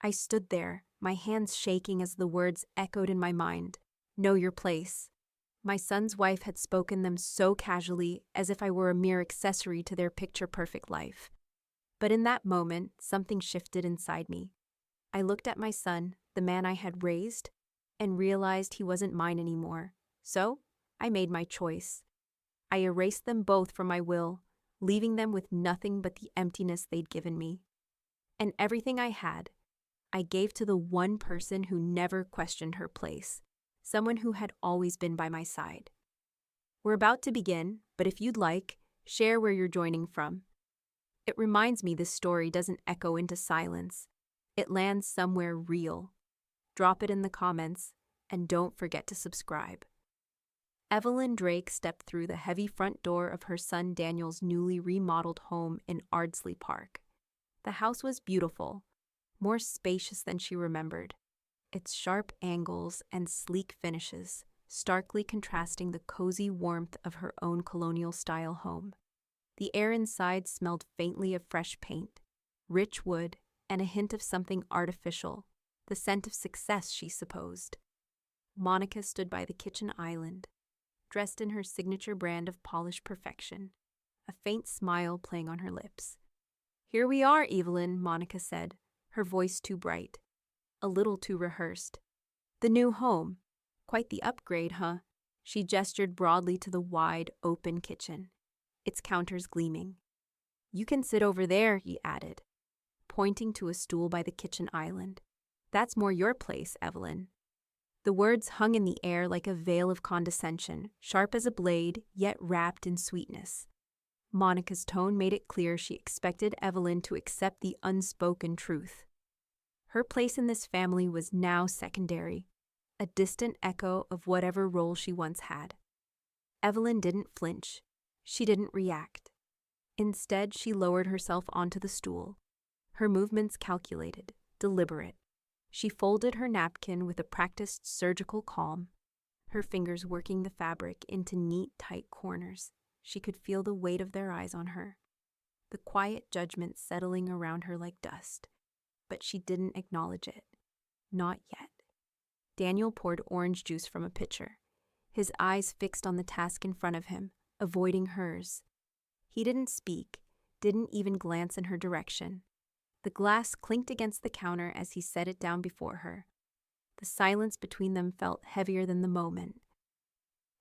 I stood there, my hands shaking as the words echoed in my mind. Know your place. My son's wife had spoken them so casually, as if I were a mere accessory to their picture-perfect life. But in that moment, something shifted inside me. I looked at my son, the man I had raised, and realized he wasn't mine anymore. So, I made my choice. I erased them both from my will, leaving them with nothing but the emptiness they'd given me. And everything I had, I gave to the one person who never questioned her place, someone who had always been by my side. We're about to begin, but if you'd like, share where you're joining from. It reminds me this story doesn't echo into silence. It lands somewhere real. Drop it in the comments, and don't forget to subscribe. Evelyn Drake stepped through the heavy front door of her son Daniel's newly remodeled home in Ardsley Park. The house was beautiful, more spacious than she remembered, its sharp angles and sleek finishes starkly contrasting the cozy warmth of her own colonial-style home. The air inside smelled faintly of fresh paint, rich wood, and a hint of something artificial, the scent of success, she supposed. Monica stood by the kitchen island, dressed in her signature brand of polished perfection, a faint smile playing on her lips. "Here we are, Evelyn," Monica said, her voice too bright, a little too rehearsed. "The new home. Quite the upgrade, huh?" She gestured broadly to the wide, open kitchen, its counters gleaming. "You can sit over there," he added, pointing to a stool by the kitchen island. "That's more your place, Evelyn." The words hung in the air like a veil of condescension, sharp as a blade, yet wrapped in sweetness. Monica's tone made it clear she expected Evelyn to accept the unspoken truth. Her place in this family was now secondary, a distant echo of whatever role she once had. Evelyn didn't flinch. She didn't react. Instead, she lowered herself onto the stool, her movements calculated, deliberate. She folded her napkin with a practiced surgical calm, her fingers working the fabric into neat, tight corners. She could feel the weight of their eyes on her, the quiet judgment settling around her like dust. But she didn't acknowledge it. Not yet. Daniel poured orange juice from a pitcher, his eyes fixed on the task in front of him, avoiding hers. He didn't speak, didn't even glance in her direction. The glass clinked against the counter as he set it down before her. The silence between them felt heavier than the moment.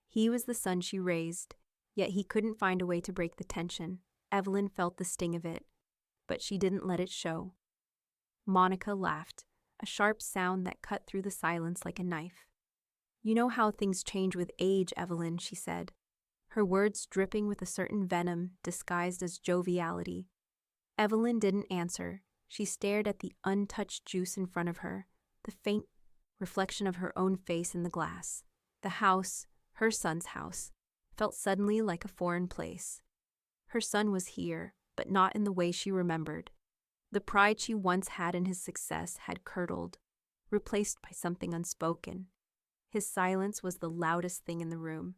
He was the son she raised, yet he couldn't find a way to break the tension. Evelyn felt the sting of it, but she didn't let it show. Monica laughed, a sharp sound that cut through the silence like a knife. "You know how things change with age, Evelyn," she said, her words dripping with a certain venom disguised as joviality. Evelyn didn't answer. She stared at the untouched juice in front of her, the faint reflection of her own face in the glass. The house, her son's house, felt suddenly like a foreign place. Her son was here, but not in the way she remembered. The pride she once had in his success had curdled, replaced by something unspoken. His silence was the loudest thing in the room.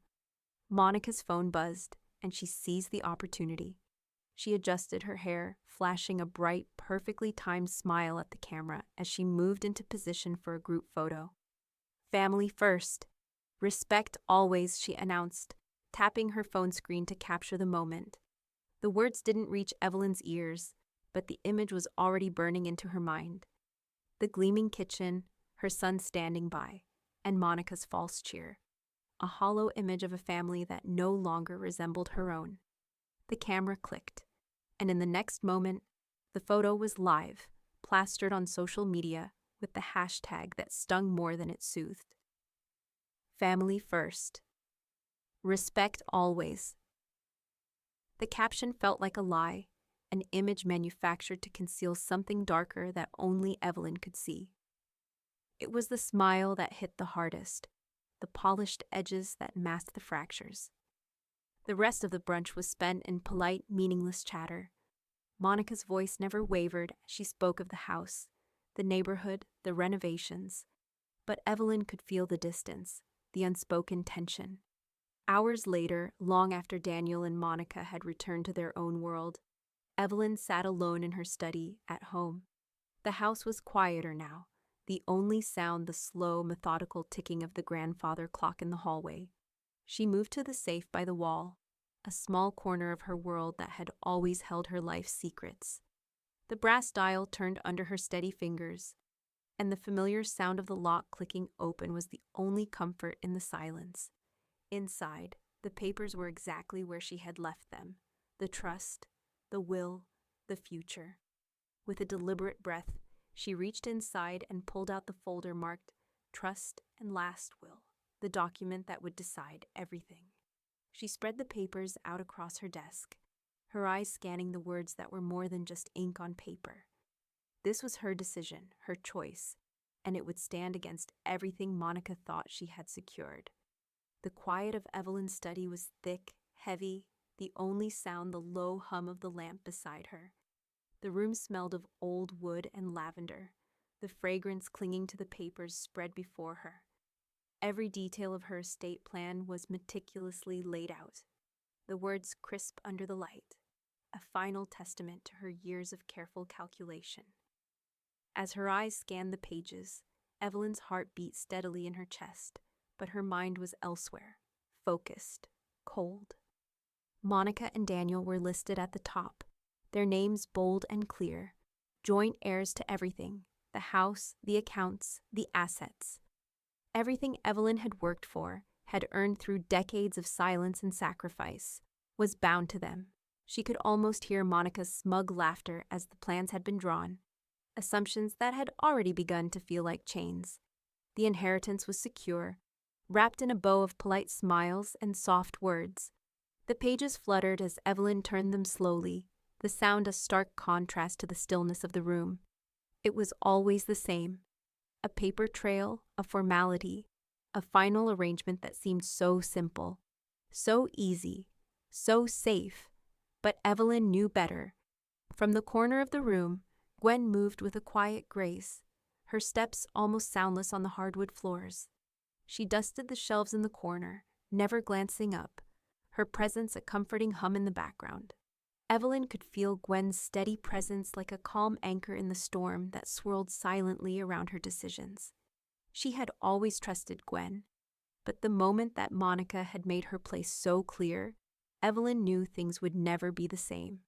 Monica's phone buzzed, and she seized the opportunity. She adjusted her hair, flashing a bright, perfectly timed smile at the camera as she moved into position for a group photo. "Family first. Respect always," she announced, tapping her phone screen to capture the moment. The words didn't reach Evelyn's ears, but the image was already burning into her mind. The gleaming kitchen, her son standing by, and Monica's false cheer. A hollow image of a family that no longer resembled her own. The camera clicked, and in the next moment, the photo was live, plastered on social media with the hashtag that stung more than it soothed. "Family first. Respect always." The caption felt like a lie, an image manufactured to conceal something darker that only Evelyn could see. It was the smile that hit the hardest, the polished edges that masked the fractures. The rest of the brunch was spent in polite, meaningless chatter. Monica's voice never wavered as she spoke of the house, the neighborhood, the renovations. But Evelyn could feel the distance, the unspoken tension. Hours later, long after Daniel and Monica had returned to their own world, Evelyn sat alone in her study at home. The house was quieter now, the only sound the slow, methodical ticking of the grandfather clock in the hallway. She moved to the safe by the wall, a small corner of her world that had always held her life's secrets. The brass dial turned under her steady fingers, and the familiar sound of the lock clicking open was the only comfort in the silence. Inside, the papers were exactly where she had left them: the trust, the will, the future. With a deliberate breath, she reached inside and pulled out the folder marked Trust and Last Will, the document that would decide everything. She spread the papers out across her desk, her eyes scanning the words that were more than just ink on paper. This was her decision, her choice, and it would stand against everything Monica thought she had secured. The quiet of Evelyn's study was thick, heavy, the only sound the low hum of the lamp beside her. The room smelled of old wood and lavender, the fragrance clinging to the papers spread before her. Every detail of her estate plan was meticulously laid out, the words crisp under the light, a final testament to her years of careful calculation. As her eyes scanned the pages, Evelyn's heart beat steadily in her chest, but her mind was elsewhere, focused, cold. Monica and Daniel were listed at the top, their names bold and clear, joint heirs to everything: the house, the accounts, the assets. Everything Evelyn had worked for, had earned through decades of silence and sacrifice, was bound to them. She could almost hear Monica's smug laughter as the plans had been drawn, assumptions that had already begun to feel like chains. The inheritance was secure, wrapped in a bow of polite smiles and soft words. The pages fluttered as Evelyn turned them slowly, the sound a stark contrast to the stillness of the room. It was always the same: a paper trail, a formality, a final arrangement that seemed so simple, so easy, so safe. But Evelyn knew better. From the corner of the room, Gwen moved with a quiet grace, her steps almost soundless on the hardwood floors. She dusted the shelves in the corner, never glancing up, her presence a comforting hum in the background. Evelyn could feel Gwen's steady presence like a calm anchor in the storm that swirled silently around her decisions. She had always trusted Gwen, but the moment that Monica had made her place so clear, Evelyn knew things would never be the same.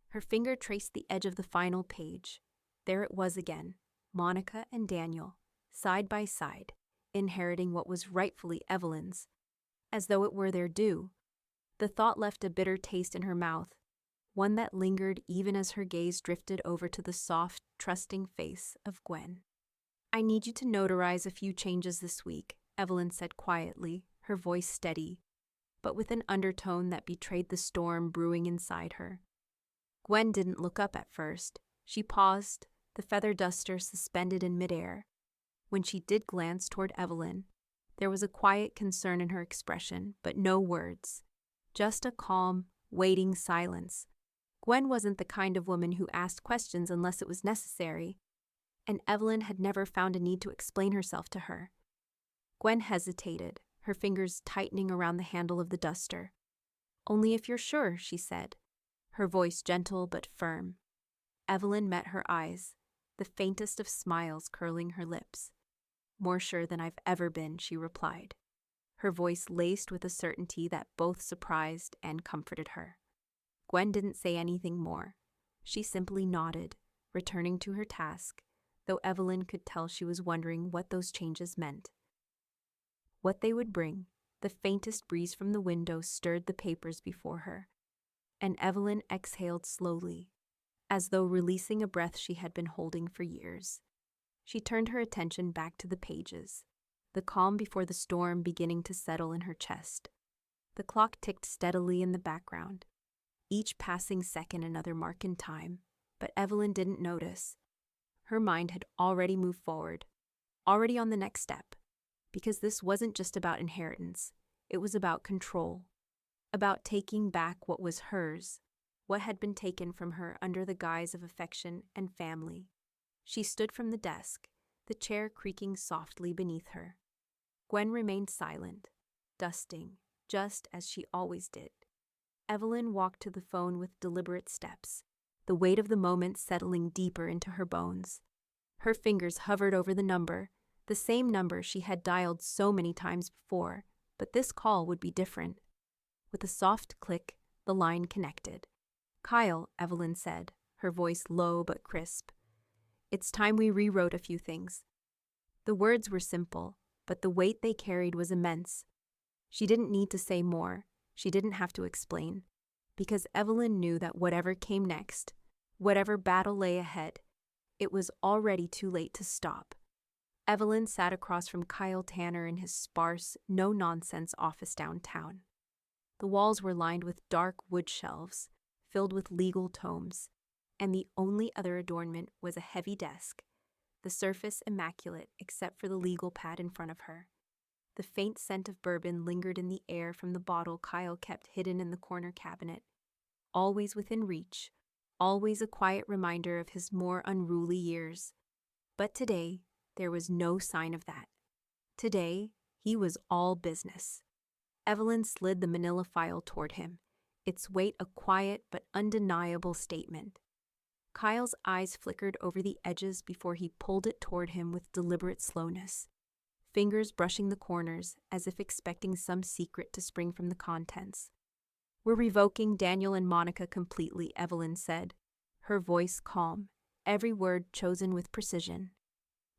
Her finger traced the edge of the final page. There it was again: Monica and Daniel, side by side, inheriting what was rightfully Evelyn's, as though it were their due. The thought left a bitter taste in her mouth, one that lingered even as her gaze drifted over to the soft, trusting face of Gwen. "I need you to notarize a few changes this week," Evelyn said quietly, her voice steady, but with an undertone that betrayed the storm brewing inside her. Gwen didn't look up at first. She paused, the feather duster suspended in midair. When she did glance toward Evelyn, there was a quiet concern in her expression, but no words. Just a calm, waiting silence. Gwen wasn't the kind of woman who asked questions unless it was necessary, and Evelyn had never found a need to explain herself to her. Gwen hesitated, her fingers tightening around the handle of the duster. "Only if you're sure," she said, her voice gentle but firm. Evelyn met her eyes, the faintest of smiles curling her lips. "More sure than I've ever been," she replied, her voice laced with a certainty that both surprised and comforted her. Gwen didn't say anything more. She simply nodded, returning to her task, though Evelyn could tell she was wondering what those changes meant. What they would bring. The faintest breeze from the window stirred the papers before her, and Evelyn exhaled slowly, as though releasing a breath she had been holding for years. She turned her attention back to the pages, the calm before the storm beginning to settle in her chest. The clock ticked steadily in the background, each passing second another mark in time, but Evelyn didn't notice. Her mind had already moved forward, already on the next step, because this wasn't just about inheritance. It was about control, about taking back what was hers, what had been taken from her under the guise of affection and family. She stood from the desk, the chair creaking softly beneath her. Gwen remained silent, dusting, just as she always did. Evelyn walked to the phone with deliberate steps, the weight of the moment settling deeper into her bones. Her fingers hovered over the number, the same number she had dialed so many times before, but this call would be different. With a soft click, the line connected. "Kyle," Evelyn said, her voice low but crisp. "It's time we rewrote a few things." The words were simple, but the weight they carried was immense. She didn't need to say more, she didn't have to explain, because Evelyn knew that whatever came next, whatever battle lay ahead, it was already too late to stop. Evelyn sat across from Kyle Tanner in his sparse, no-nonsense office downtown. The walls were lined with dark wood shelves, filled with legal tomes, and the only other adornment was a heavy desk, the surface immaculate except for the legal pad in front of her. The faint scent of bourbon lingered in the air from the bottle Kyle kept hidden in the corner cabinet, always within reach, always a quiet reminder of his more unruly years. But today, there was no sign of that. Today, he was all business. Evelyn slid the manila file toward him, its weight a quiet but undeniable statement. Kyle's eyes flickered over the edges before he pulled it toward him with deliberate slowness, fingers brushing the corners as if expecting some secret to spring from the contents. "We're revoking Daniel and Monica completely," Evelyn said, her voice calm, every word chosen with precision.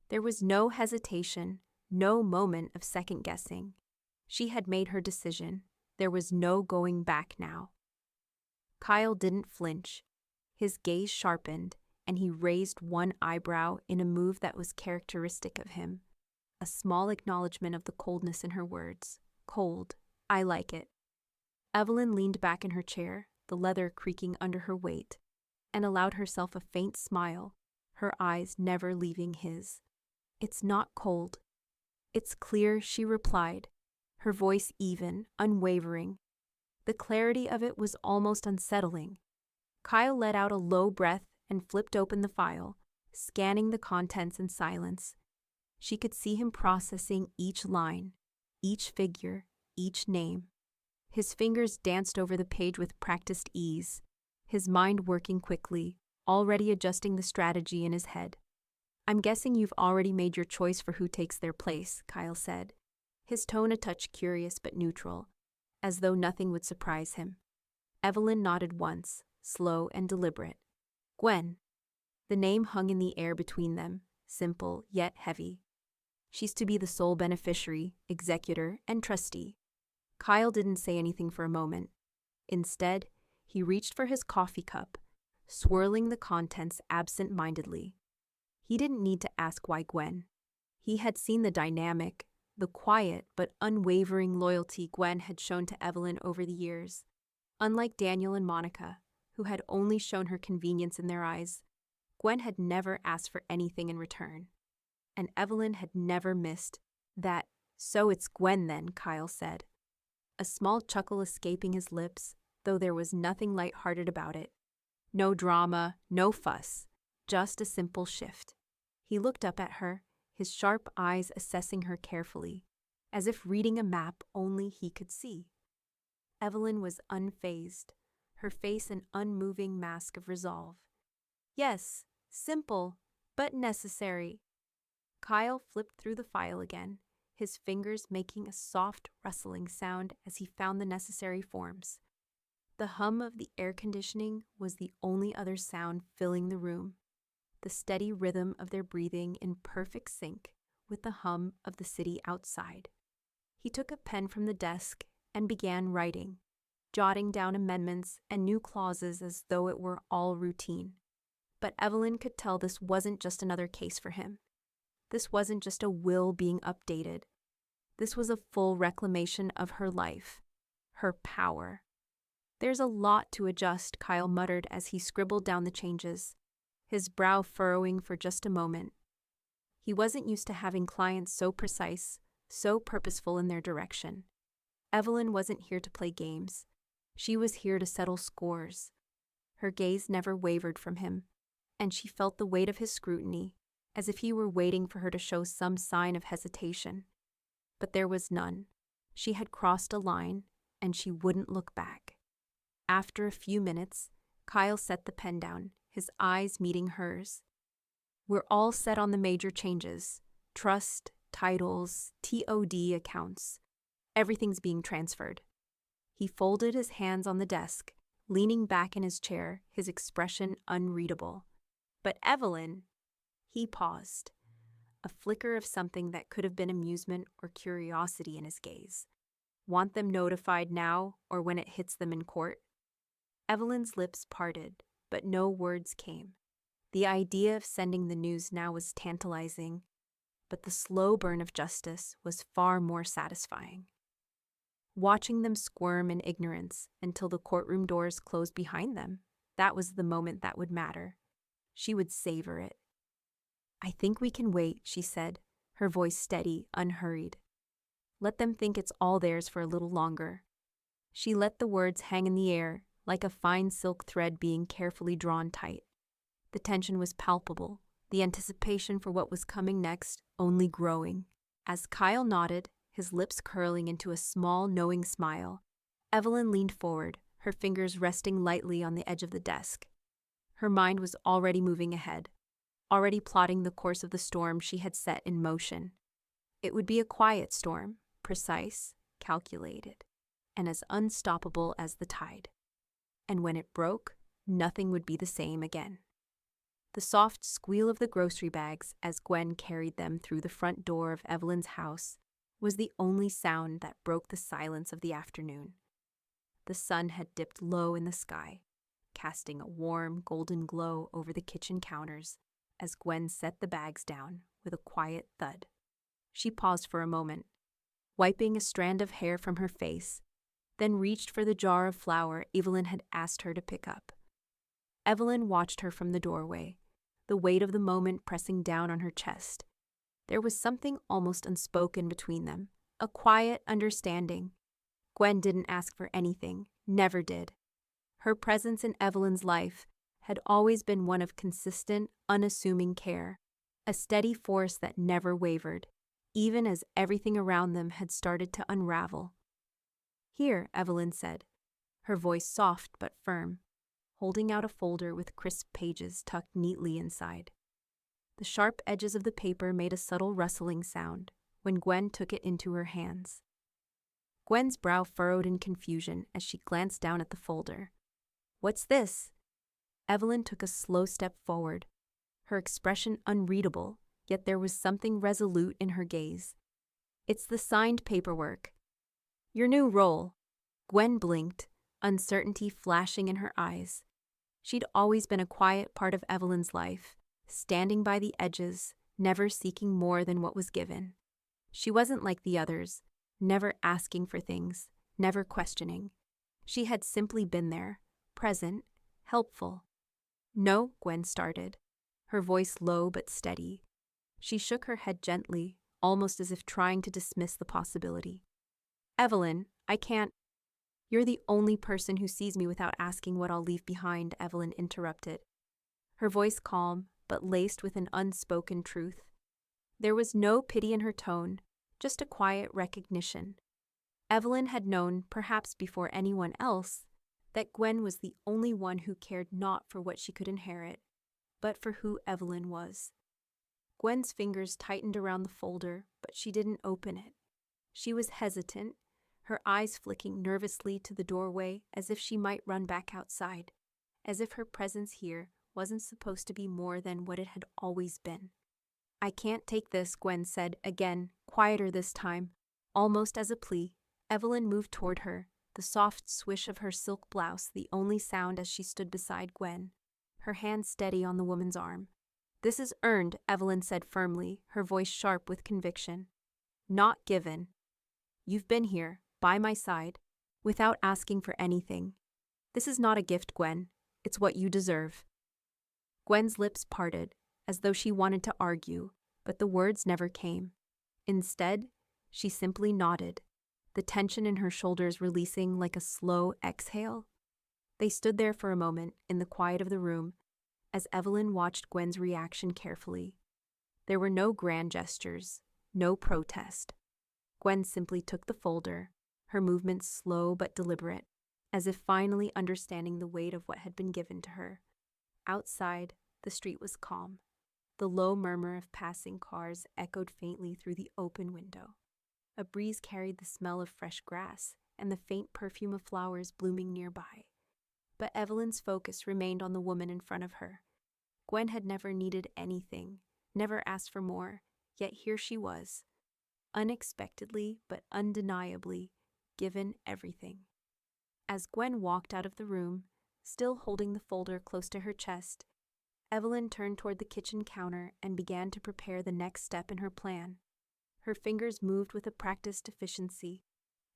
There was no hesitation, no moment of second-guessing. She had made her decision. There was no going back now. Kyle didn't flinch. His gaze sharpened, and he raised one eyebrow in a move that was characteristic of him. A small acknowledgement of the coldness in her words. "Cold. I like it." Evelyn leaned back in her chair, the leather creaking under her weight, and allowed herself a faint smile, her eyes never leaving his. "It's not cold. It's clear," she replied, her voice even, unwavering. The clarity of it was almost unsettling. Kyle let out a low breath and flipped open the file, scanning the contents in silence. She could see him processing each line, each figure, each name. His fingers danced over the page with practiced ease, his mind working quickly, already adjusting the strategy in his head. "I'm guessing you've already made your choice for who takes their place," Kyle said, his tone a touch curious but neutral, as though nothing would surprise him. Evelyn nodded once, slow and deliberate. "Gwen." The name hung in the air between them, simple yet heavy. She's to be the sole beneficiary, executor, and trustee. Kyle didn't say anything for a moment. Instead, he reached for his coffee cup, swirling the contents absent-mindedly. He didn't need to ask why Gwen. He had seen the dynamic, the quiet but unwavering loyalty Gwen had shown to Evelyn over the years. Unlike Daniel and Monica, who had only shown her convenience in their eyes, Gwen had never asked for anything in return. And Evelyn had never missed that. "So it's Gwen then," Kyle said, a small chuckle escaping his lips, though there was nothing light-hearted about it. No drama, no fuss, just a simple shift. He looked up at her, his sharp eyes assessing her carefully, as if reading a map only he could see. Evelyn was unfazed, her face an unmoving mask of resolve. "Yes, simple, but necessary." Kyle flipped through the file again, his fingers making a soft rustling sound as he found the necessary forms. The hum of the air conditioning was the only other sound filling the room, the steady rhythm of their breathing in perfect sync with the hum of the city outside. He took a pen from the desk and began writing, jotting down amendments and new clauses as though it were all routine. But Evelyn could tell this wasn't just another case for him. This wasn't just a will being updated. This was a full reclamation of her life, her power. "There's a lot to adjust," Kyle muttered as he scribbled down the changes, his brow furrowing for just a moment. He wasn't used to having clients so precise, so purposeful in their direction. Evelyn wasn't here to play games. She was here to settle scores. Her gaze never wavered from him, and she felt the weight of his scrutiny, as if he were waiting for her to show some sign of hesitation. But there was none. She had crossed a line, and she wouldn't look back. After a few minutes, Kyle set the pen down, his eyes meeting hers. We're all set on the major changes. Trust, titles, TOD accounts. Everything's being transferred. He folded his hands on the desk, leaning back in his chair, his expression unreadable. But Evelyn, he paused, a flicker of something that could have been amusement or curiosity in his gaze. Want them notified now or when it hits them in court? Evelyn's lips parted, but no words came. The idea of sending the news now was tantalizing, but the slow burn of justice was far more satisfying. Watching them squirm in ignorance until the courtroom doors closed behind them, that was the moment that would matter. She would savor it. "I think we can wait," she said, her voice steady, unhurried. "Let them think it's all theirs for a little longer." She let the words hang in the air, like a fine silk thread being carefully drawn tight. The tension was palpable, the anticipation for what was coming next only growing. As Kyle nodded, his lips curling into a small, knowing smile, Evelyn leaned forward, her fingers resting lightly on the edge of the desk. Her mind was already moving ahead, already plotting the course of the storm she had set in motion. It would be a quiet storm, precise, calculated, and as unstoppable as the tide. And when it broke, nothing would be the same again. The soft squeal of the grocery bags as Gwen carried them through the front door of Evelyn's house was the only sound that broke the silence of the afternoon. The sun had dipped low in the sky, casting a warm, golden glow over the kitchen counters as Gwen set the bags down with a quiet thud. She paused for a moment, wiping a strand of hair from her face, then reached for the jar of flour Evelyn had asked her to pick up. Evelyn watched her from the doorway, the weight of the moment pressing down on her chest. There was something almost unspoken between them, a quiet understanding. Gwen didn't ask for anything, never did. Her presence in Evelyn's life had always been one of consistent, unassuming care, a steady force that never wavered, even as everything around them had started to unravel. "Here," Evelyn said, her voice soft but firm, holding out a folder with crisp pages tucked neatly inside. The sharp edges of the paper made a subtle rustling sound when Gwen took it into her hands. Gwen's brow furrowed in confusion as she glanced down at the folder. "What's this?" Evelyn took a slow step forward, her expression unreadable, yet there was something resolute in her gaze. "It's the signed paperwork. Your new role." Gwen blinked, uncertainty flashing in her eyes. She'd always been a quiet part of Evelyn's life, standing by the edges, never seeking more than what was given. She wasn't like the others, never asking for things, never questioning. She had simply been there, present, helpful. "No," Gwen started, her voice low but steady. She shook her head gently, almost as if trying to dismiss the possibility. "Evelyn, I can't—" "You're the only person who sees me without asking what I'll leave behind," Evelyn interrupted, her voice calm but laced with an unspoken truth. There was no pity in her tone, just a quiet recognition. Evelyn had known, perhaps before anyone else, that Gwen was the only one who cared not for what she could inherit, but for who Evelyn was. Gwen's fingers tightened around the folder, but she didn't open it. She was hesitant, her eyes flicking nervously to the doorway as if she might run back outside, as if her presence here wasn't supposed to be more than what it had always been. "I can't take this," Gwen said again, quieter this time, almost as a plea. Evelyn moved toward her, the soft swish of her silk blouse the only sound as she stood beside Gwen, her hand steady on the woman's arm. "This is earned," Evelyn said firmly, her voice sharp with conviction. "Not given. You've been here, by my side, without asking for anything. This is not a gift, Gwen. It's what you deserve." Gwen's lips parted, as though she wanted to argue, but the words never came. Instead, she simply nodded, the tension in her shoulders releasing like a slow exhale. They stood there for a moment in the quiet of the room, as Evelyn watched Gwen's reaction carefully. There were no grand gestures, no protest. Gwen simply took the folder, her movements slow but deliberate, as if finally understanding the weight of what had been given to her. Outside, the street was calm. The low murmur of passing cars echoed faintly through the open window. A breeze carried the smell of fresh grass and the faint perfume of flowers blooming nearby. But Evelyn's focus remained on the woman in front of her. Gwen had never needed anything, never asked for more, yet here she was, unexpectedly but undeniably, given everything. As Gwen walked out of the room, still holding the folder close to her chest, Evelyn turned toward the kitchen counter and began to prepare the next step in her plan. Her fingers moved with a practiced efficiency,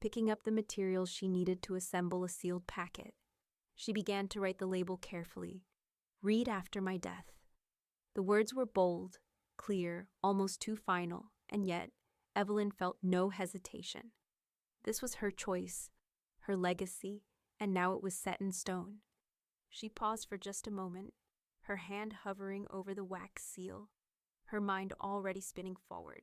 picking up the materials she needed to assemble a sealed packet. She began to write the label carefully. "Read after my death." The words were bold, clear, almost too final, and yet Evelyn felt no hesitation. This was her choice, her legacy, and now it was set in stone. She paused for just a moment, her hand hovering over the wax seal, her mind already spinning forward.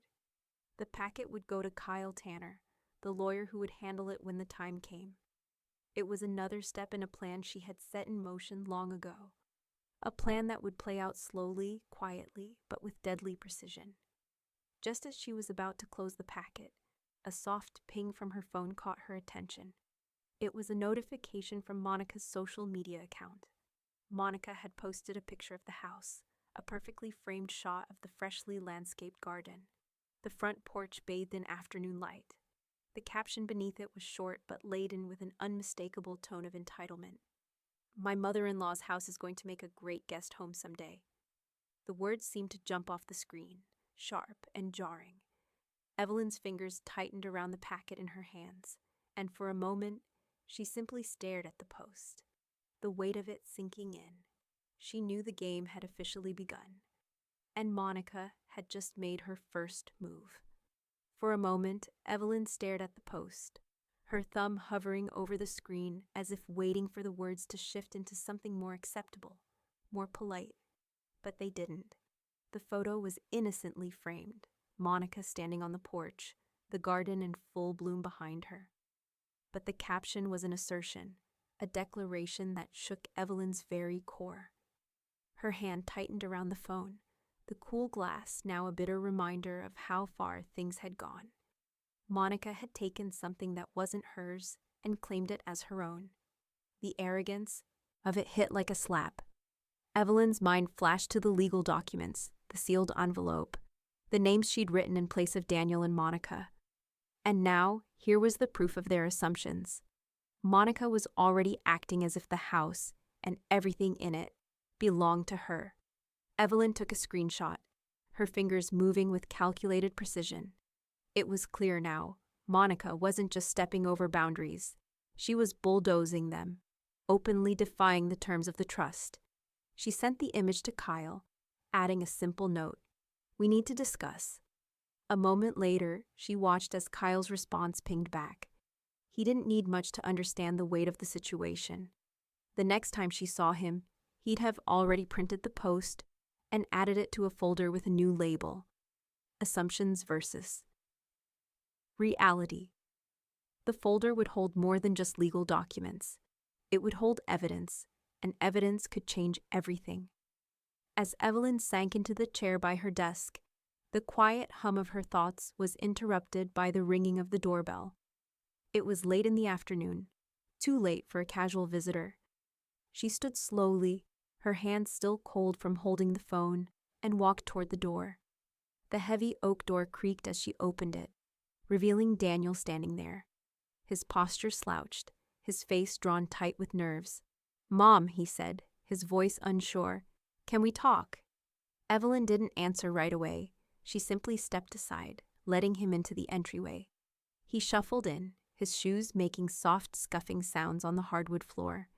The packet would go to Kyle Tanner, the lawyer who would handle it when the time came. It was another step in a plan she had set in motion long ago, a plan that would play out slowly, quietly, but with deadly precision. Just as she was about to close the packet, a soft ping from her phone caught her attention. It was a notification from Monica's social media account. Monica had posted a picture of the house, a perfectly framed shot of the freshly landscaped garden, the front porch bathed in afternoon light. The caption beneath it was short but laden with an unmistakable tone of entitlement. "My mother-in-law's house is going to make a great guest home someday." The words seemed to jump off the screen, sharp and jarring. Evelyn's fingers tightened around the packet in her hands, and for a moment, she simply stared at the post, the weight of it sinking in. She knew the game had officially begun, and Monica had just made her first move. For a moment, Evelyn stared at the post, her thumb hovering over the screen as if waiting for the words to shift into something more acceptable, more polite. But they didn't. The photo was innocently framed, Monica standing on the porch, the garden in full bloom behind her. But the caption was an assertion, a declaration that shook Evelyn's very core. Her hand tightened around the phone, the cool glass now a bitter reminder of how far things had gone. Monica had taken something that wasn't hers and claimed it as her own. The arrogance of it hit like a slap. Evelyn's mind flashed to the legal documents, the sealed envelope, the names she'd written in place of Daniel and Monica. And now, here was the proof of their assumptions. Monica was already acting as if the house, and everything in it, belonged to her. Evelyn took a screenshot, her fingers moving with calculated precision. It was clear now, Monica wasn't just stepping over boundaries. She was bulldozing them, openly defying the terms of the trust. She sent the image to Kyle, adding a simple note. "We need to discuss." A moment later, she watched as Kyle's response pinged back. He didn't need much to understand the weight of the situation. The next time she saw him, he'd have already printed the post and added it to a folder with a new label. Assumptions versus reality. The folder would hold more than just legal documents. It would hold evidence, and evidence could change everything. As Evelyn sank into the chair by her desk, the quiet hum of her thoughts was interrupted by the ringing of the doorbell. It was late in the afternoon, too late for a casual visitor. She stood slowly, her hands still cold from holding the phone, and walked toward the door. The heavy oak door creaked as she opened it, revealing Daniel standing there. His posture slouched, his face drawn tight with nerves. "Mom," he said, his voice unsure, "can we talk?" Evelyn didn't answer right away. She simply stepped aside, letting him into the entryway. He shuffled in, his shoes making soft, scuffing sounds on the hardwood floor.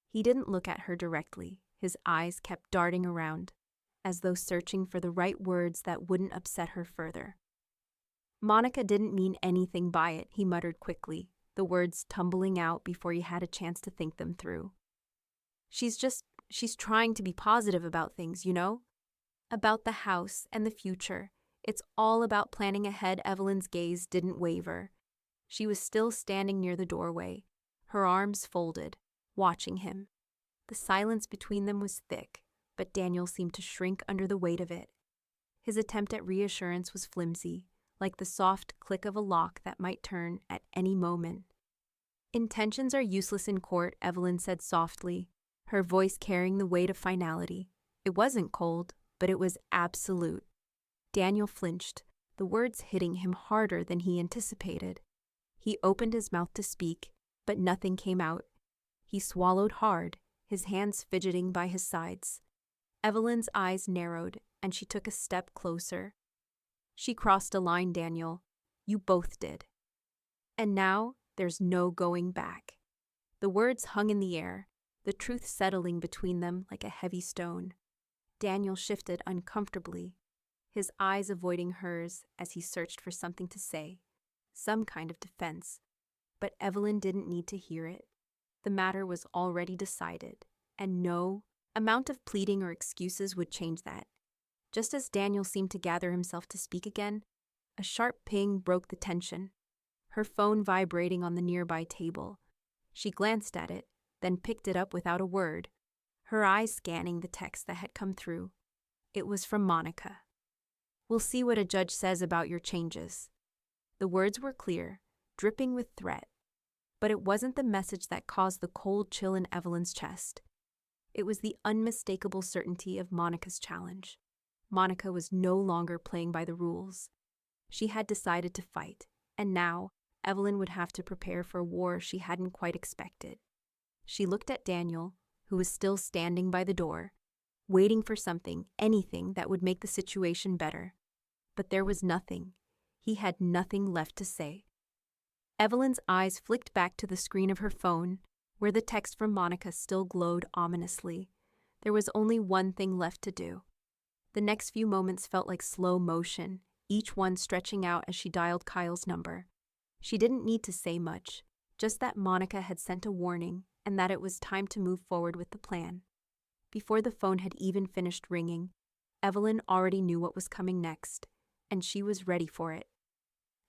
He didn't look at her directly. His eyes kept darting around, as though searching for the right words that wouldn't upset her further. "Monica didn't mean anything by it," he muttered quickly, the words tumbling out before he had a chance to think them through. She's trying to be positive about things, you know? About the house and the future. It's all about planning ahead." Evelyn's gaze didn't waver. She was still standing near the doorway, her arms folded, watching him. The silence between them was thick, but Daniel seemed to shrink under the weight of it. His attempt at reassurance was flimsy, like the soft click of a lock that might turn at any moment. "Intentions are useless in court," Evelyn said softly, her voice carrying the weight of finality. It wasn't cold, but it was absolute. Daniel flinched, the words hitting him harder than he anticipated. He opened his mouth to speak, but nothing came out. He swallowed hard, his hands fidgeting by his sides. Evelyn's eyes narrowed, and she took a step closer. "She crossed a line, Daniel. You both did. And now there's no going back." The words hung in the air, the truth settling between them like a heavy stone. Daniel shifted uncomfortably, his eyes avoiding hers as he searched for something to say, some kind of defense. But Evelyn didn't need to hear it. The matter was already decided, and no amount of pleading or excuses would change that. Just as Daniel seemed to gather himself to speak again, a sharp ping broke the tension, her phone vibrating on the nearby table. She glanced at it, then picked it up without a word, her eyes scanning the text that had come through. It was from Monica. "We'll see what a judge says about your changes." The words were clear, dripping with threat. But it wasn't the message that caused the cold chill in Evelyn's chest. It was the unmistakable certainty of Monica's challenge. Monica was no longer playing by the rules. She had decided to fight, and now Evelyn would have to prepare for a war she hadn't quite expected. She looked at Daniel, who was still standing by the door, waiting for something, anything that would make the situation better. But there was nothing. He had nothing left to say. Evelyn's eyes flicked back to the screen of her phone, where the text from Monica still glowed ominously. There was only one thing left to do. The next few moments felt like slow motion, each one stretching out as she dialed Kyle's number. She didn't need to say much, just that Monica had sent a warning and that it was time to move forward with the plan. Before the phone had even finished ringing, Evelyn already knew what was coming next, and she was ready for it.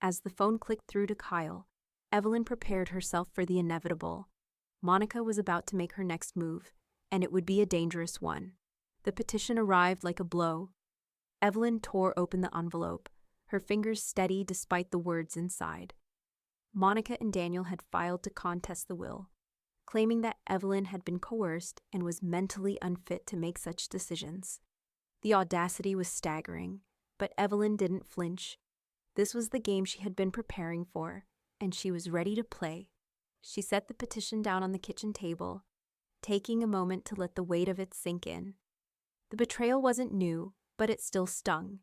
As the phone clicked through to Kyle, Evelyn prepared herself for the inevitable. Monica was about to make her next move, and it would be a dangerous one. The petition arrived like a blow. Evelyn tore open the envelope, her fingers steady despite the words inside. Monica and Daniel had filed to contest the will, claiming that Evelyn had been coerced and was mentally unfit to make such decisions. The audacity was staggering, but Evelyn didn't flinch. This was the game she had been preparing for, and she was ready to play. She set the petition down on the kitchen table, taking a moment to let the weight of it sink in. The betrayal wasn't new, but it still stung.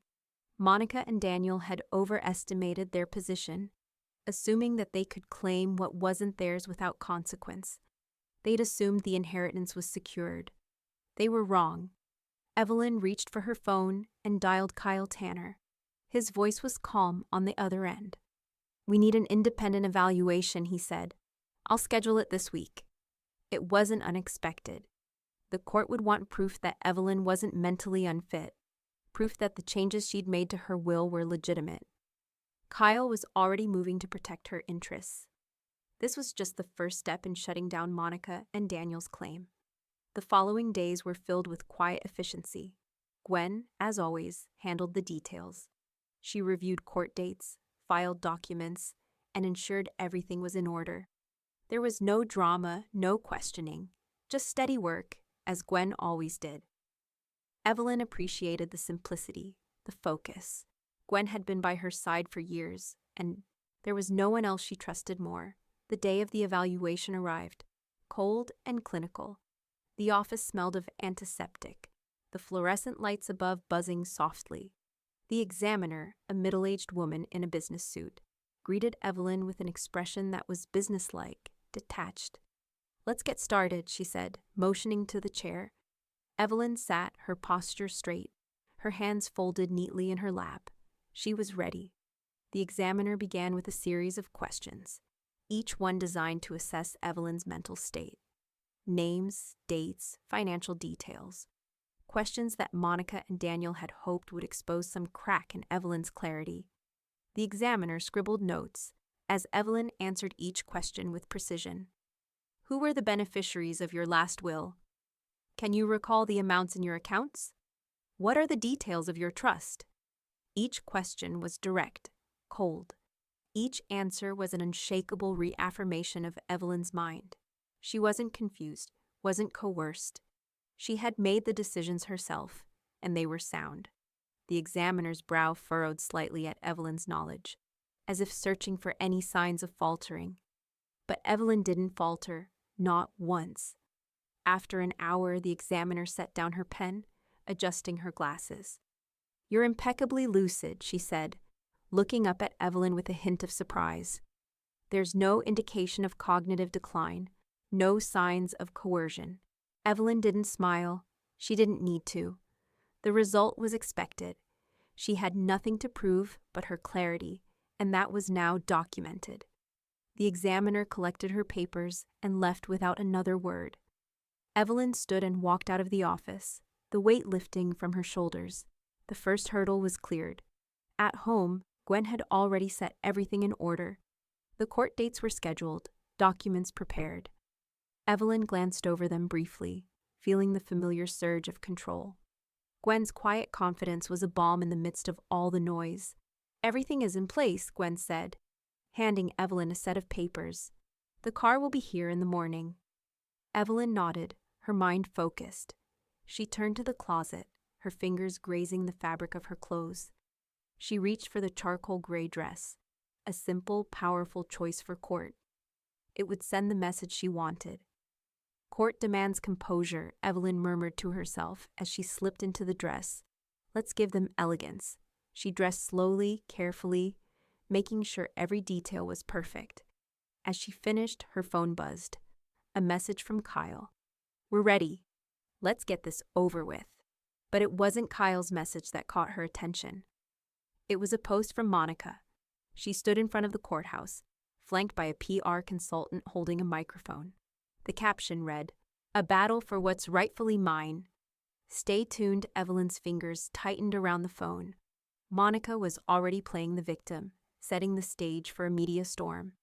Monica and Daniel had overestimated their position, assuming that they could claim what wasn't theirs without consequence. They'd assumed the inheritance was secured. They were wrong. Evelyn reached for her phone and dialed Kyle Tanner. His voice was calm on the other end. "We need an independent evaluation," he said. "I'll schedule it this week." It wasn't unexpected. The court would want proof that Evelyn wasn't mentally unfit, proof that the changes she'd made to her will were legitimate. Kyle was already moving to protect her interests. This was just the first step in shutting down Monica and Daniel's claim. The following days were filled with quiet efficiency. Gwen, as always, handled the details. She reviewed court dates, filed documents, and ensured everything was in order. There was no drama, no questioning, just steady work, as Gwen always did. Evelyn appreciated the simplicity, the focus. Gwen had been by her side for years, and there was no one else she trusted more. The day of the evaluation arrived, cold and clinical. The office smelled of antiseptic, the fluorescent lights above buzzing softly. The examiner, a middle-aged woman in a business suit, greeted Evelyn with an expression that was businesslike, detached. "Let's get started," she said, motioning to the chair. Evelyn sat, her posture straight, her hands folded neatly in her lap. She was ready. The examiner began with a series of questions, each one designed to assess Evelyn's mental state. Names, dates, financial details. Questions that Monica and Daniel had hoped would expose some crack in Evelyn's clarity. The examiner scribbled notes as Evelyn answered each question with precision. "Who were the beneficiaries of your last will? Can you recall the amounts in your accounts? What are the details of your trust? Each question was direct, cold. Each answer was an unshakable reaffirmation of Evelyn's mind. She wasn't confused, wasn't coerced. She had made the decisions herself, and they were sound. The examiner's brow furrowed slightly at Evelyn's knowledge, as if searching for any signs of faltering. But Evelyn didn't falter, not once. After an hour, the examiner set down her pen, adjusting her glasses. "You're impeccably lucid," she said, looking up at Evelyn with a hint of surprise. "There's no indication of cognitive decline, no signs of coercion." Evelyn didn't smile. She didn't need to. The result was expected. She had nothing to prove but her clarity, and that was now documented. The examiner collected her papers and left without another word. Evelyn stood and walked out of the office, the weight lifting from her shoulders. The first hurdle was cleared. At home, Gwen had already set everything in order. The court dates were scheduled, documents prepared. Evelyn glanced over them briefly, feeling the familiar surge of control. Gwen's quiet confidence was a balm in the midst of all the noise. "Everything is in place," Gwen said, handing Evelyn a set of papers. "The car will be here in the morning." Evelyn nodded, her mind focused. She turned to the closet, her fingers grazing the fabric of her clothes. She reached for the charcoal gray dress, a simple, powerful choice for court. It would send the message she wanted. "Court demands composure," Evelyn murmured to herself as she slipped into the dress. "Let's give them elegance." She dressed slowly, carefully, making sure every detail was perfect. As she finished, her phone buzzed. A message from Kyle. "We're ready. Let's get this over with." But it wasn't Kyle's message that caught her attention. It was a post from Monica. She stood in front of the courthouse, flanked by a PR consultant holding a microphone. The caption read, "A battle for what's rightfully mine." Stay tuned, Evelyn's fingers tightened around the phone. Monica was already playing the victim, setting the stage for a media storm.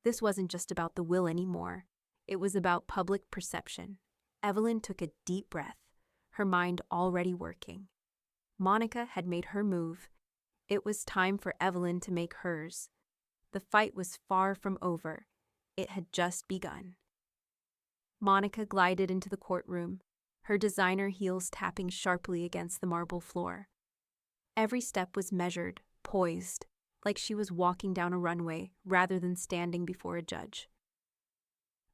This wasn't just about the will anymore. It was about public perception. Evelyn took a deep breath, her mind already working. Monica had made her move. It was time for Evelyn to make hers. The fight was far from over. It had just begun. Monica glided into the courtroom, her designer heels tapping sharply against the marble floor. Every step was measured, poised, like she was walking down a runway rather than standing before a judge.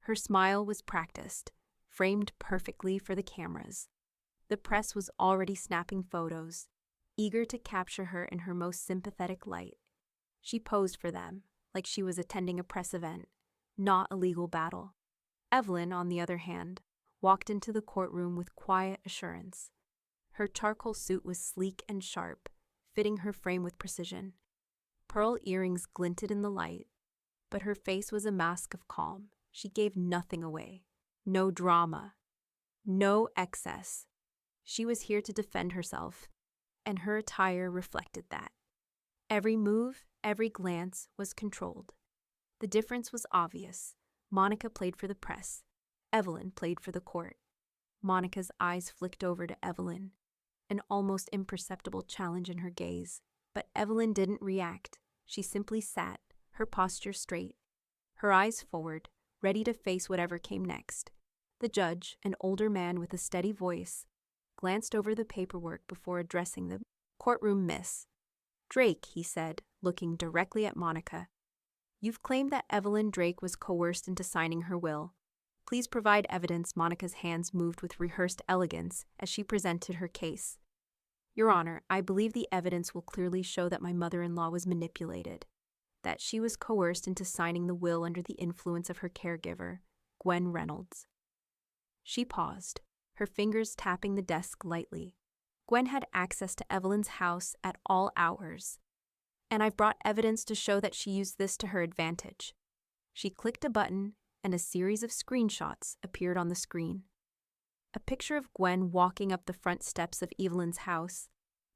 Her smile was practiced, framed perfectly for the cameras. The press was already snapping photos, eager to capture her in her most sympathetic light. She posed for them, like she was attending a press event, not a legal battle. Evelyn, on the other hand, walked into the courtroom with quiet assurance. Her charcoal suit was sleek and sharp, fitting her frame with precision. Pearl earrings glinted in the light, but her face was a mask of calm. She gave nothing away. No drama. No excess. She was here to defend herself, and her attire reflected that. Every move, every glance was controlled. The difference was obvious. Monica played for the press. Evelyn played for the court. Monica's eyes flicked over to Evelyn, an almost imperceptible challenge in her gaze. But Evelyn didn't react. She simply sat, her posture straight, her eyes forward, ready to face whatever came next. The judge, an older man with a steady voice, glanced over the paperwork before addressing the courtroom miss. "Drake," he said, looking directly at Monica. "You've claimed that Evelyn Drake was coerced into signing her will. Please provide evidence." Monica's hands moved with rehearsed elegance as she presented her case. "Your Honor, I believe the evidence will clearly show that my mother-in-law was manipulated, that she was coerced into signing the will under the influence of her caregiver, Gwen Reynolds." She paused, her fingers tapping the desk lightly. Gwen had access to Evelyn's house at all hours, and I've brought evidence to show that she used this to her advantage. She clicked a button, and a series of screenshots appeared on the screen. A picture of Gwen walking up the front steps of Evelyn's house,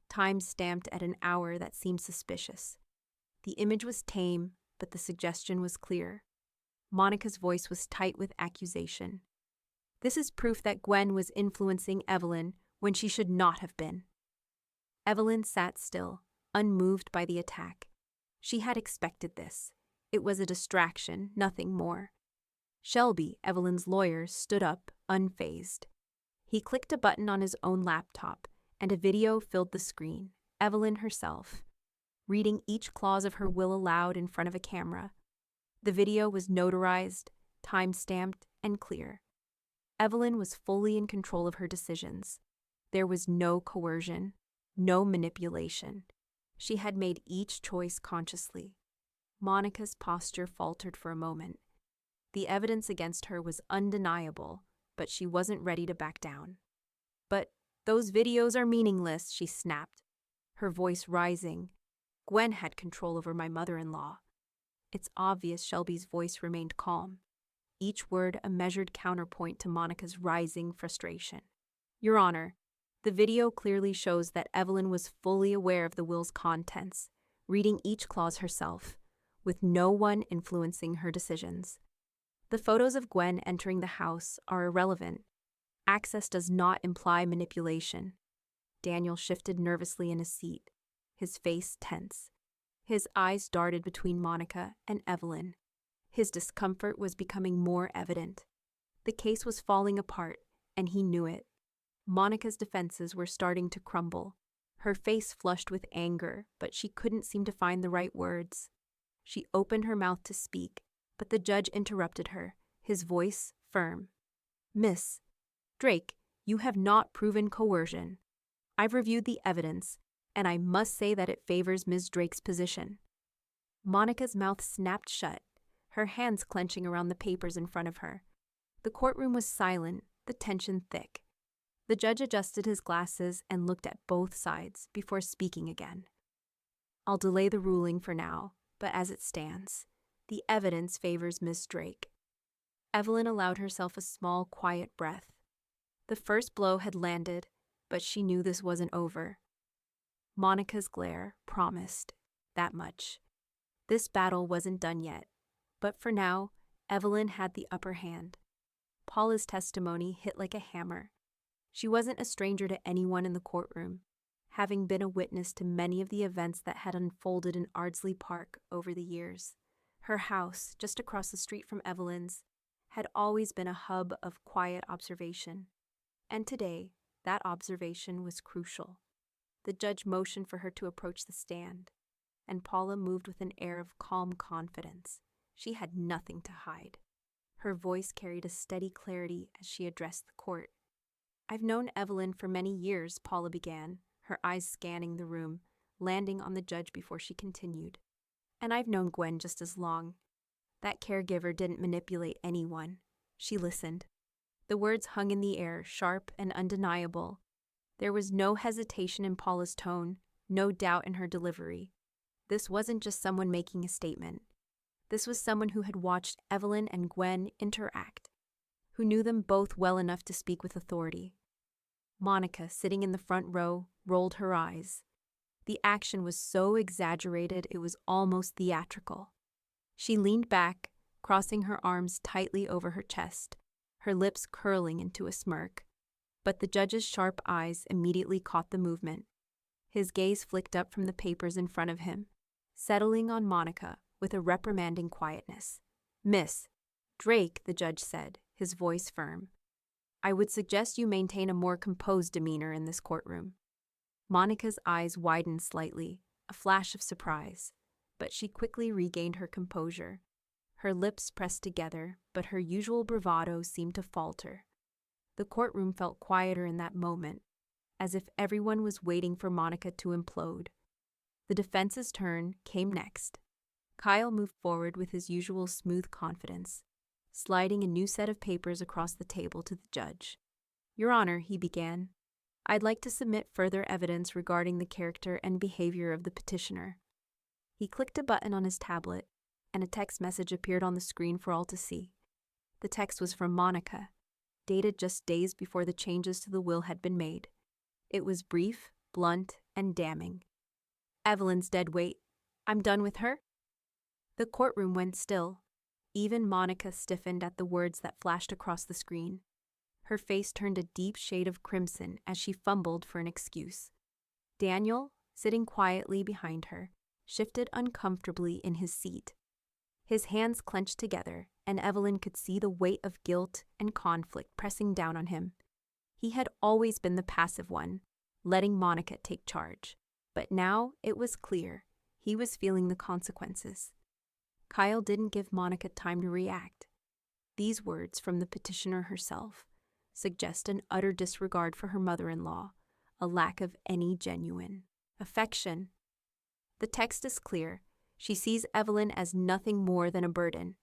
time stamped at an hour that seemed suspicious. The image was tame, but the suggestion was clear. Monica's voice was tight with accusation. "This is proof that Gwen was influencing Evelyn when she should not have been." Evelyn sat still, unmoved by the attack. She had expected this. It was a distraction, nothing more. Shelby, Evelyn's lawyer, stood up, unfazed. He clicked a button on his own laptop, and a video filled the screen. Evelyn herself, reading each clause of her will aloud in front of a camera. The video was notarized, time-stamped, and clear. Evelyn was fully in control of her decisions. There was no coercion, no manipulation. She had made each choice consciously. Monica's posture faltered for a moment. The evidence against her was undeniable, but she wasn't ready to back down. "But those videos are meaningless," she snapped, her voice rising. "Gwen had control over my mother-in-law." It's obvious Shelby's voice remained calm, each word a measured counterpoint to Monica's rising frustration. "Your Honor, the video clearly shows that Evelyn was fully aware of the will's contents, reading each clause herself, with no one influencing her decisions. The photos of Gwen entering the house are irrelevant. Access does not imply manipulation." Daniel shifted nervously in his seat, his face tense. His eyes darted between Monica and Evelyn. His discomfort was becoming more evident. The case was falling apart, and he knew it. Monica's defenses were starting to crumble. Her face flushed with anger, but she couldn't seem to find the right words. She opened her mouth to speak, but the judge interrupted her, his voice firm. "Miss Drake, you have not proven coercion. I've reviewed the evidence, and I must say that it favors Ms. Drake's position." Monica's mouth snapped shut, her hands clenching around the papers in front of her. The courtroom was silent, the tension thick. The judge adjusted his glasses and looked at both sides before speaking again. "I'll delay the ruling for now, but as it stands, the evidence favors Miss Drake." Evelyn allowed herself a small, quiet breath. The first blow had landed, but she knew this wasn't over. Monica's glare promised that much. This battle wasn't done yet, but for now, Evelyn had the upper hand. Paula's testimony hit like a hammer. She wasn't a stranger to anyone in the courtroom, having been a witness to many of the events that had unfolded in Ardsley Park over the years. Her house, just across the street from Evelyn's, had always been a hub of quiet observation. And today, that observation was crucial. The judge motioned for her to approach the stand, and Paula moved with an air of calm confidence. She had nothing to hide. Her voice carried a steady clarity as she addressed the court. "I've known Evelyn for many years," Paula began, her eyes scanning the room, landing on the judge before she continued. "And I've known Gwen just as long. That caregiver didn't manipulate anyone. She listened." The words hung in the air, sharp and undeniable. There was no hesitation in Paula's tone, no doubt in her delivery. This wasn't just someone making a statement. This was someone who had watched Evelyn and Gwen interact, who knew them both well enough to speak with authority. Monica, sitting in the front row, rolled her eyes. The action was so exaggerated it was almost theatrical. She leaned back, crossing her arms tightly over her chest, her lips curling into a smirk. But the judge's sharp eyes immediately caught the movement. His gaze flicked up from the papers in front of him, settling on Monica with a reprimanding quietness. "Miss Drake," the judge said, his voice firm, "I would suggest you maintain a more composed demeanor in this courtroom." Monica's eyes widened slightly, a flash of surprise, but she quickly regained her composure. Her lips pressed together, but her usual bravado seemed to falter. The courtroom felt quieter in that moment, as if everyone was waiting for Monica to implode. The defense's turn came next. Kyle moved forward with his usual smooth confidence, sliding a new set of papers across the table to the judge. "Your Honor," he began, "I'd like to submit further evidence regarding the character and behavior of the petitioner." He clicked a button on his tablet, and a text message appeared on the screen for all to see. The text was from Monica, dated just days before the changes to the will had been made. It was brief, blunt, and damning. "Evelyn's dead weight. I'm done with her." The courtroom went still. Even Monica stiffened at the words that flashed across the screen. Her face turned a deep shade of crimson as she fumbled for an excuse. "Daniel, sitting quietly behind her, shifted uncomfortably in his seat. His hands clenched together, and Evelyn could see the weight of guilt and conflict pressing down on him. He had always been the passive one, letting Monica take charge. But now it was clear he was feeling the consequences. Kyle didn't give Monica time to react. These words from the petitioner herself suggest an utter disregard for her mother-in-law, a lack of any genuine affection. The text is clear. She sees Evelyn as nothing more than a burden.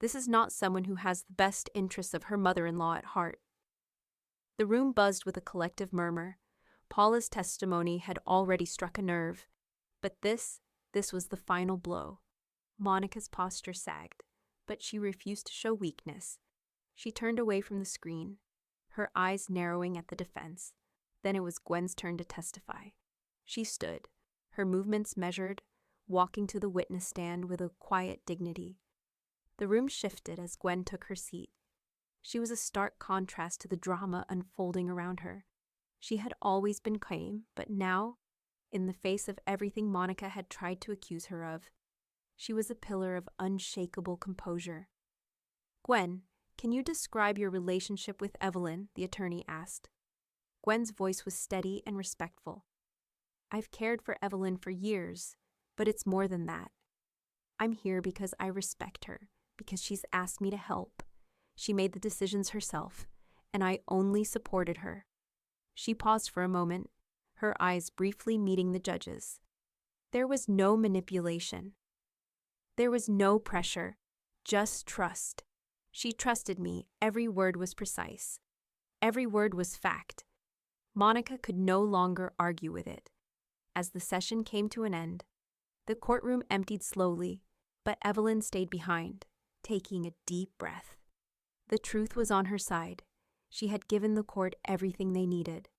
This is not someone who has the best interests of her mother-in-law at heart. The room buzzed with a collective murmur. Paula's testimony had already struck a nerve, but this was the final blow. Monica's posture sagged, but she refused to show weakness. She turned away from the screen, her eyes narrowing at the defense. Then it was Gwen's turn to testify. She stood, her movements measured, walking to the witness stand with a quiet dignity. The room shifted as Gwen took her seat. She was a stark contrast to the drama unfolding around her. She had always been calm, but now, in the face of everything Monica had tried to accuse her of, she was a pillar of unshakable composure. "Gwen, can you describe your relationship with Evelyn?" the attorney asked. Gwen's voice was steady and respectful. "I've cared for Evelyn for years, but it's more than that. I'm here because I respect her, because she's asked me to help. She made the decisions herself, and I only supported her." She paused for a moment, her eyes briefly meeting the judge's. There was no manipulation. There was no pressure, just trust. She trusted me. Every word was precise. Every word was fact. Monica could no longer argue with it. As the session came to an end, the courtroom emptied slowly, but Evelyn stayed behind, taking a deep breath. The truth was on her side. She had given the court everything they needed.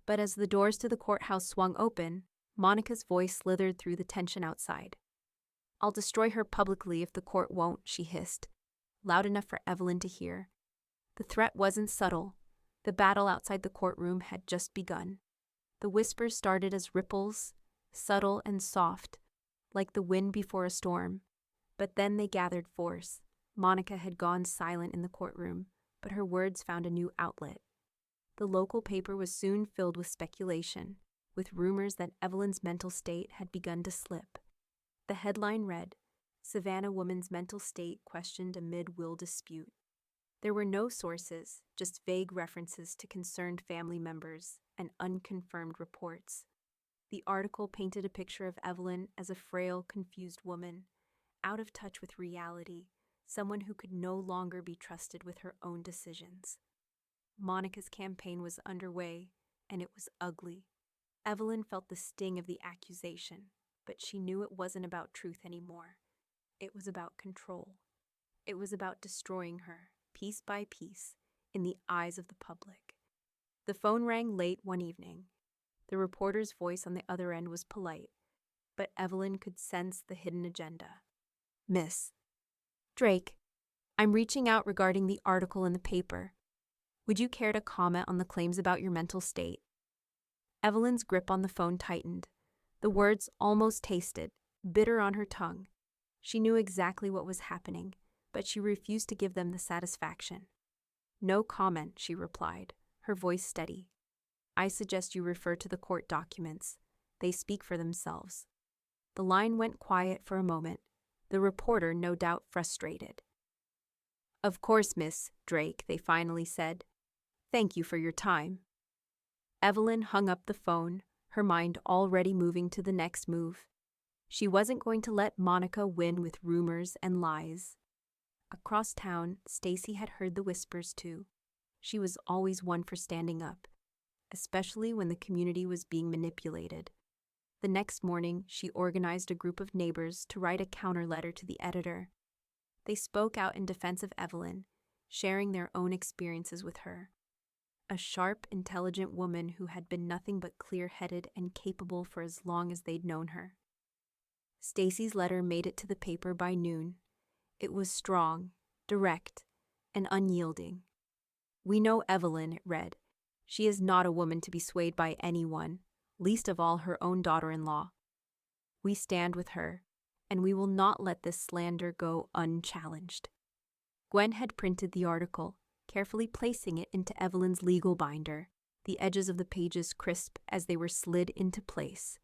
But as the doors to the courthouse swung open, Monica's voice slithered through the tension outside. "I'll destroy her publicly if the court won't," she hissed, loud enough for Evelyn to hear. The threat wasn't subtle. The battle outside the courtroom had just begun. The whispers started as ripples, subtle and soft, like the wind before a storm. But then they gathered force. Monica had gone silent in the courtroom, but her words found a new outlet. The local paper was soon filled with speculation, with rumors that Evelyn's mental state had begun to slip. The headline read, "Savannah woman's mental state questioned amid will dispute." There were no sources, just vague references to concerned family members and unconfirmed reports. The article painted a picture of Evelyn as a frail, confused woman, out of touch with reality, someone who could no longer be trusted with her own decisions. Monica's campaign was underway, and it was ugly. Evelyn felt the sting of the accusation, but she knew it wasn't about truth anymore. It was about control. It was about destroying her, piece by piece, in the eyes of the public. The phone rang late one evening. The reporter's voice on the other end was polite, but Evelyn could sense the hidden agenda. "Miss Drake, I'm reaching out regarding the article in the paper. Would you care to comment on the claims about your mental state?" Evelyn's grip on the phone tightened. The words almost tasted, bitter on her tongue. She knew exactly what was happening, but she refused to give them the satisfaction. "No comment," she replied, her voice steady. "I suggest you refer to the court documents. They speak for themselves." The line went quiet for a moment, the reporter no doubt frustrated. "Of course, Miss Drake," they finally said. "Thank you for your time." Evelyn hung up the phone, her mind already moving to the next move. She wasn't going to let Monica win with rumors and lies. Across town, Stacy had heard the whispers too. She was always one for standing up, especially when the community was being manipulated. The next morning, she organized a group of neighbors to write a counter letter to the editor. They spoke out in defense of Evelyn, sharing their own experiences with her. A sharp, intelligent woman who had been nothing but clear-headed and capable for as long as they'd known her. Stacy's letter made it to the paper by noon. It was strong, direct, and unyielding. "We know Evelyn," it read. "She is not a woman to be swayed by anyone. least of all her own daughter-in-law. We stand with her, and we will not let this slander go unchallenged. Gwen had printed the article, carefully placing it into Evelyn's legal binder, the edges of the pages crisp as they were slid into place.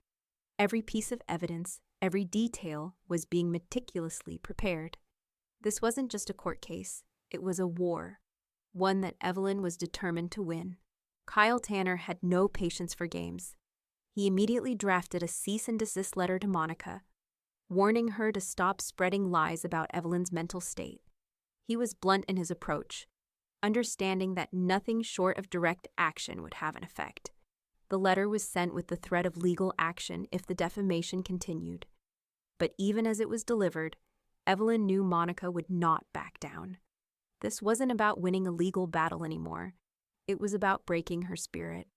Every piece of evidence, every detail was being meticulously prepared. This wasn't just a court case, it was a war, one that Evelyn was determined to win. Kyle Tanner had no patience for games. He immediately drafted a cease and desist letter to Monica, warning her to stop spreading lies about Evelyn's mental state. He was blunt in his approach, understanding that nothing short of direct action would have an effect. The letter was sent with the threat of legal action if the defamation continued. But even as it was delivered, Evelyn knew Monica would not back down. This wasn't about winning a legal battle anymore. It was about breaking her spirit.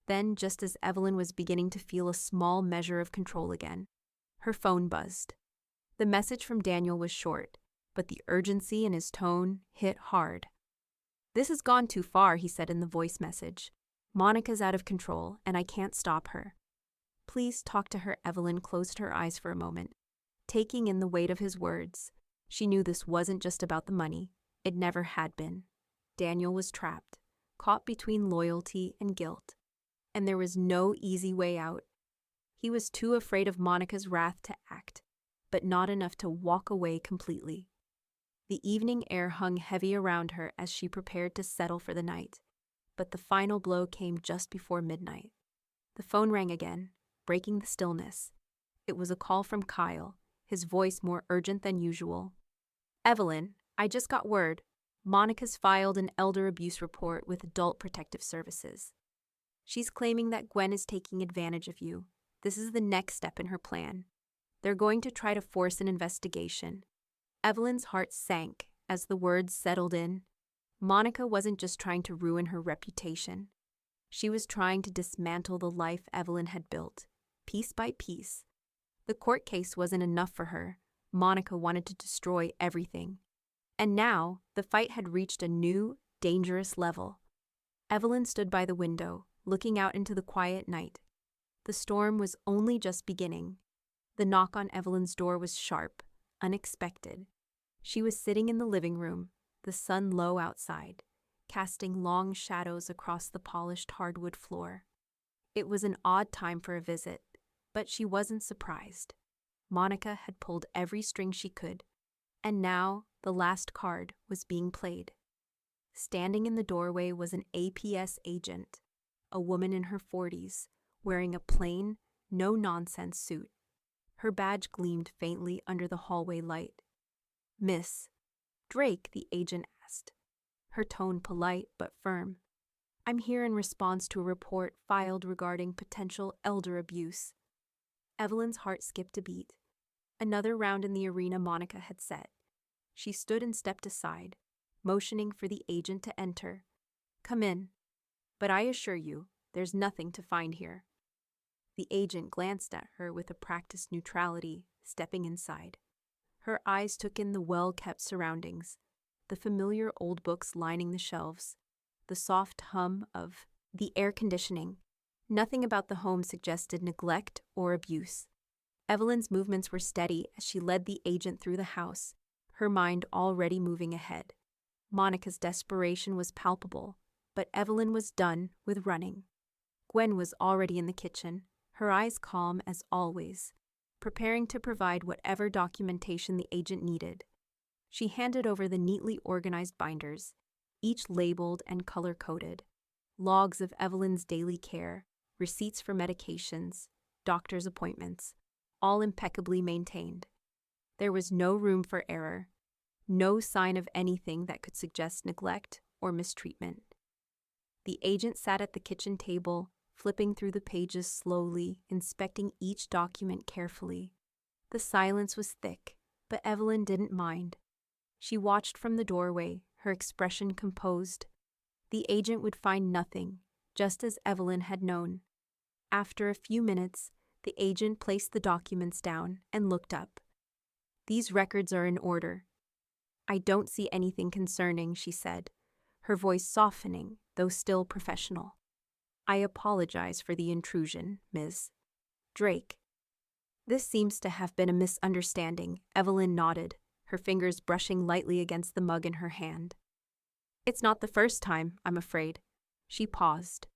Then, just as Evelyn was beginning to feel a small measure of control again, her phone buzzed. The message from Daniel was short, but the urgency in his tone hit hard. "This has gone too far," he said in the voice message. "Monica's out of control, and I can't stop her." "Please talk to her." Evelyn closed her eyes for a moment, taking in the weight of his words. She knew this wasn't just about the money. It never had been. Daniel was trapped, caught between loyalty and guilt, and there was no easy way out. He was too afraid of Monica's wrath to act, but not enough to walk away completely. The evening air hung heavy around her as she prepared to settle for the night, but the final blow came just before midnight. The phone rang again, breaking the stillness. It was a call from Kyle, his voice more urgent than usual. "Evelyn, I just got word. Monica's filed an elder abuse report with Adult Protective Services. She's claiming that Gwen is taking advantage of you. This is the next step in her plan. They're going to try to force an investigation." Evelyn's heart sank as the words settled in. Monica wasn't just trying to ruin her reputation. She was trying to dismantle the life Evelyn had built, piece by piece. The court case wasn't enough for her. Monica wanted to destroy everything. And now, the fight had reached a new, dangerous level. Evelyn stood by the window, looking out into the quiet night. The storm was only just beginning. The knock on Evelyn's door was sharp, unexpected. She was sitting in the living room, the sun low outside, casting long shadows across the polished hardwood floor. It was an odd time for a visit, but she wasn't surprised. Monica had pulled every string she could, and now the last card was being played. Standing in the doorway was an APS agent, a woman in her 40s, wearing a plain, no-nonsense suit. Her badge gleamed faintly under the hallway light. "Miss Drake," the agent asked, her tone polite but firm. "I'm here in response to a report filed regarding potential elder abuse." Evelyn's heart skipped a beat. Another round in the arena Monica had set. She stood and stepped aside, motioning for the agent to enter. "Come in. But I assure you, there's nothing to find here." The agent glanced at her with a practiced neutrality, stepping inside. Her eyes took in the well-kept surroundings, the familiar old books lining the shelves, the soft hum of the air conditioning. Nothing about the home suggested neglect or abuse. Evelyn's movements were steady as she led the agent through the house, her mind already moving ahead. Monica's desperation was palpable, but Evelyn was done with running. Gwen was already in the kitchen, her eyes calm as always, preparing to provide whatever documentation the agent needed. She handed over the neatly organized binders, each labeled and color-coded, logs of Evelyn's daily care, receipts for medications, doctor's appointments, all impeccably maintained. There was no room for error, no sign of anything that could suggest neglect or mistreatment. The agent sat at the kitchen table, flipping through the pages slowly, inspecting each document carefully. The silence was thick, but Evelyn didn't mind. She watched from the doorway, her expression composed. The agent would find nothing, just as Evelyn had known. After a few minutes, the agent placed the documents down and looked up. "These records are in order." "I don't see anything concerning," she said, her voice softening, though still professional. I apologize for the intrusion, Ms. Drake. This seems to have been a misunderstanding, Evelyn nodded, her fingers brushing lightly against the mug in her hand. It's not the first time, I'm afraid. She paused,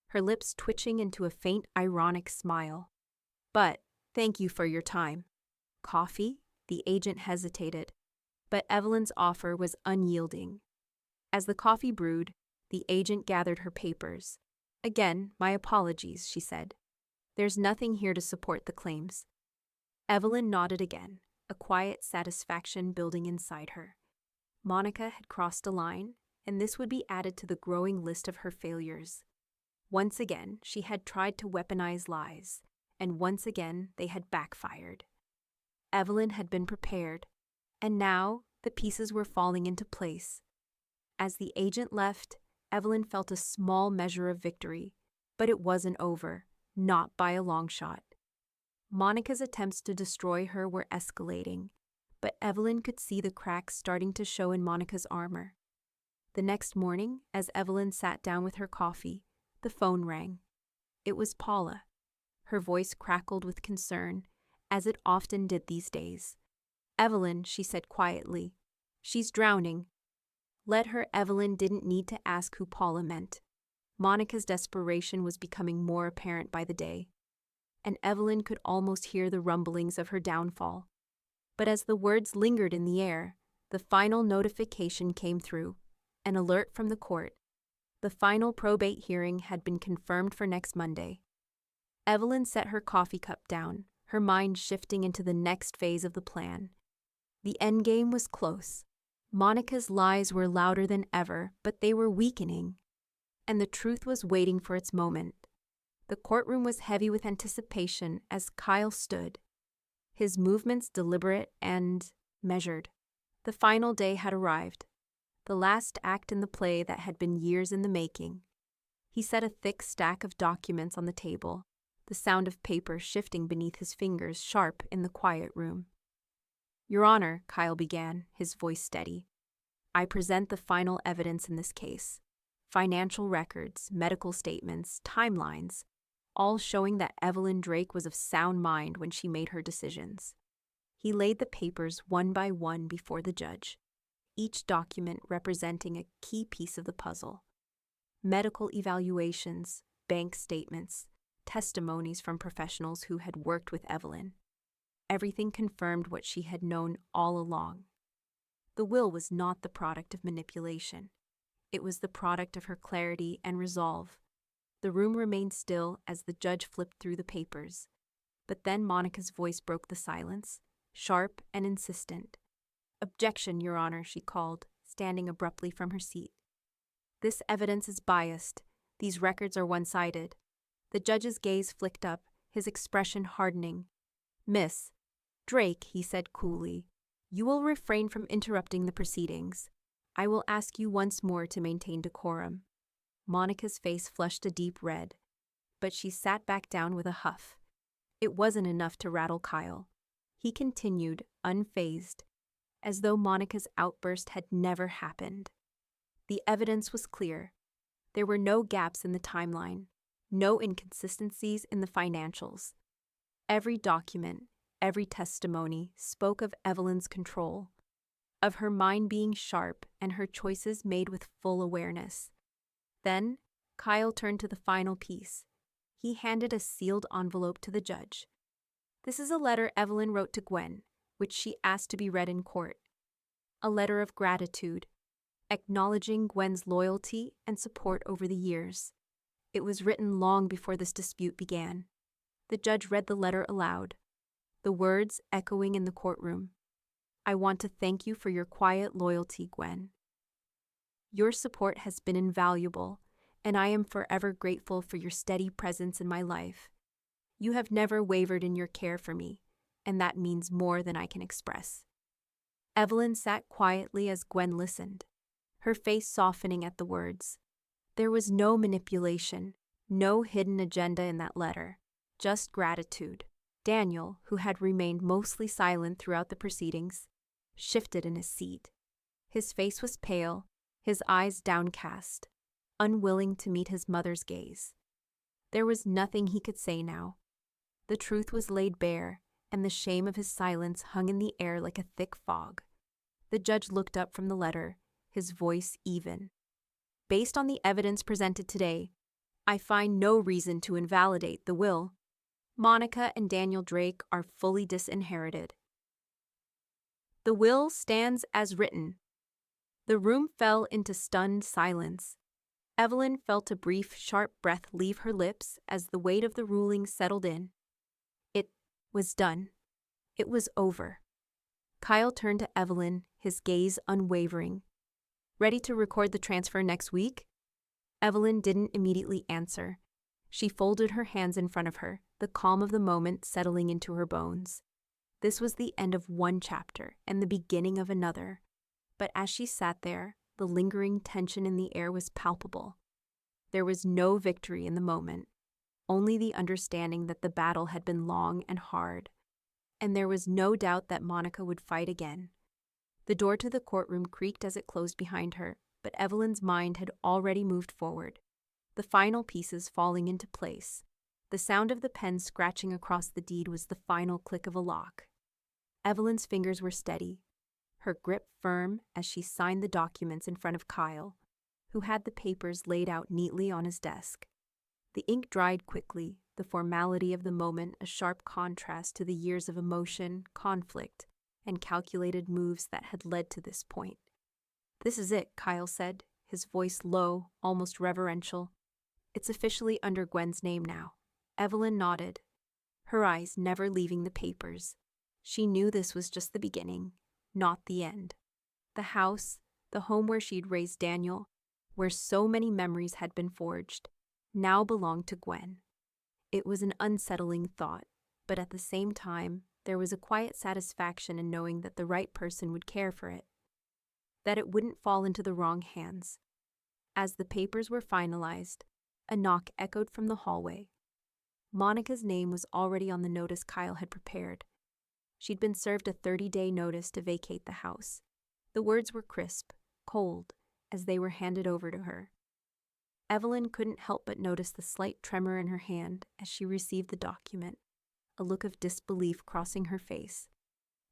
her lips twitching into a faint, ironic smile. But, thank you for your time. Coffee? The agent hesitated, but Evelyn's offer was unyielding. As the coffee brewed, the agent gathered her papers. Again, my apologies, she said. There's nothing here to support the claims. Evelyn nodded again, a quiet satisfaction building inside her. Monica had crossed a line, and this would be added to the growing list of her failures. Once again, she had tried to weaponize lies, and once again they had backfired. Evelyn had been prepared, and now the pieces were falling into place. As the agent left, Evelyn felt a small measure of victory, but it wasn't over, not by a long shot. Monica's attempts to destroy her were escalating, but Evelyn could see the cracks starting to show in Monica's armor. The next morning, as Evelyn sat down with her coffee, the phone rang. It was Paula. Her voice crackled with concern, as it often did these days. Evelyn, she said quietly, she's drowning. Let her. Evelyn didn't need to ask who Paula meant. Monica's desperation was becoming more apparent by the day, and Evelyn could almost hear the rumblings of her downfall. But as the words lingered in the air, the final notification came through, an alert from the court. The final probate hearing had been confirmed for next Monday. Evelyn set her coffee cup down, her mind shifting into the next phase of the plan. The endgame was close. Monica's lies were louder than ever, but they were weakening, and the truth was waiting for its moment. The courtroom was heavy with anticipation as Kyle stood, his movements deliberate and measured. The final day had arrived, the last act in the play that had been years in the making. He set a thick stack of documents on the table, the sound of paper shifting beneath his fingers sharp in the quiet room. Your Honor, Kyle began, his voice steady, I present the final evidence in this case. Financial records, medical statements, timelines, all showing that Evelyn Drake was of sound mind when she made her decisions. He laid the papers one by one before the judge, each document representing a key piece of the puzzle. Medical evaluations, bank statements, testimonies from professionals who had worked with Evelyn. Everything confirmed what she had known all along. The will was not the product of manipulation. It was the product of her clarity and resolve. The room remained still as the judge flipped through the papers. But then Monica's voice broke the silence, sharp and insistent. Objection, Your Honor, she called, standing abruptly from her seat. This evidence is biased. These records are one-sided. The judge's gaze flicked up, his expression hardening. Miss Drake, he said coolly, you will refrain from interrupting the proceedings. I will ask you once more to maintain decorum. Monica's face flushed a deep red, but she sat back down with a huff. It wasn't enough to rattle Kyle. He continued, unfazed, as though Monica's outburst had never happened. The evidence was clear. There were no gaps in the timeline, no inconsistencies in the financials. Every document, every testimony spoke of Evelyn's control, of her mind being sharp and her choices made with full awareness. Then, Kyle turned to the final piece. He handed a sealed envelope to the judge. This is a letter Evelyn wrote to Gwen, which she asked to be read in court. A letter of gratitude, acknowledging Gwen's loyalty and support over the years. It was written long before this dispute began. The judge read the letter aloud, the words echoing in the courtroom. I want to thank you for your quiet loyalty, Gwen. Your support has been invaluable, and I am forever grateful for your steady presence in my life. You have never wavered in your care for me, and that means more than I can express. Evelyn sat quietly as Gwen listened, her face softening at the words. There was no manipulation, no hidden agenda in that letter, just gratitude. Daniel, who had remained mostly silent throughout the proceedings, shifted in his seat. His face was pale, his eyes downcast, unwilling to meet his mother's gaze. There was nothing he could say now. The truth was laid bare, and the shame of his silence hung in the air like a thick fog. The judge looked up from the letter, his voice even. Based on the evidence presented today, I find no reason to invalidate the will. Monica and Daniel Drake are fully disinherited. The will stands as written. The room fell into stunned silence. Evelyn felt a brief, sharp breath leave her lips as the weight of the ruling settled in. It was done. It was over. Kyle turned to Evelyn, his gaze unwavering. Ready to record the transfer next week? Evelyn didn't immediately answer. She folded her hands in front of her, the calm of the moment settling into her bones. This was the end of one chapter and the beginning of another. But as she sat there, the lingering tension in the air was palpable. There was no victory in the moment, only the understanding that the battle had been long and hard. And there was no doubt that Monica would fight again. The door to the courtroom creaked as it closed behind her, but Evelyn's mind had already moved forward, the final pieces falling into place. The sound of the pen scratching across the deed was the final click of a lock. Evelyn's fingers were steady, her grip firm as she signed the documents in front of Kyle, who had the papers laid out neatly on his desk. The ink dried quickly, the formality of the moment a sharp contrast to the years of emotion, conflict, and calculated moves that had led to this point. "This is it," Kyle said, his voice low, almost reverential. "It's officially under Gwen's name now." Evelyn nodded, her eyes never leaving the papers. She knew this was just the beginning, not the end. The house, the home where she'd raised Daniel, where so many memories had been forged, now belonged to Gwen. It was an unsettling thought, but at the same time, there was a quiet satisfaction in knowing that the right person would care for it, that it wouldn't fall into the wrong hands. As the papers were finalized, a knock echoed from the hallway. Monica's name was already on the notice Kyle had prepared. She'd been served a 30-day notice to vacate the house. The words were crisp, cold, as they were handed over to her. Evelyn couldn't help but notice the slight tremor in her hand as she received the document, a look of disbelief crossing her face.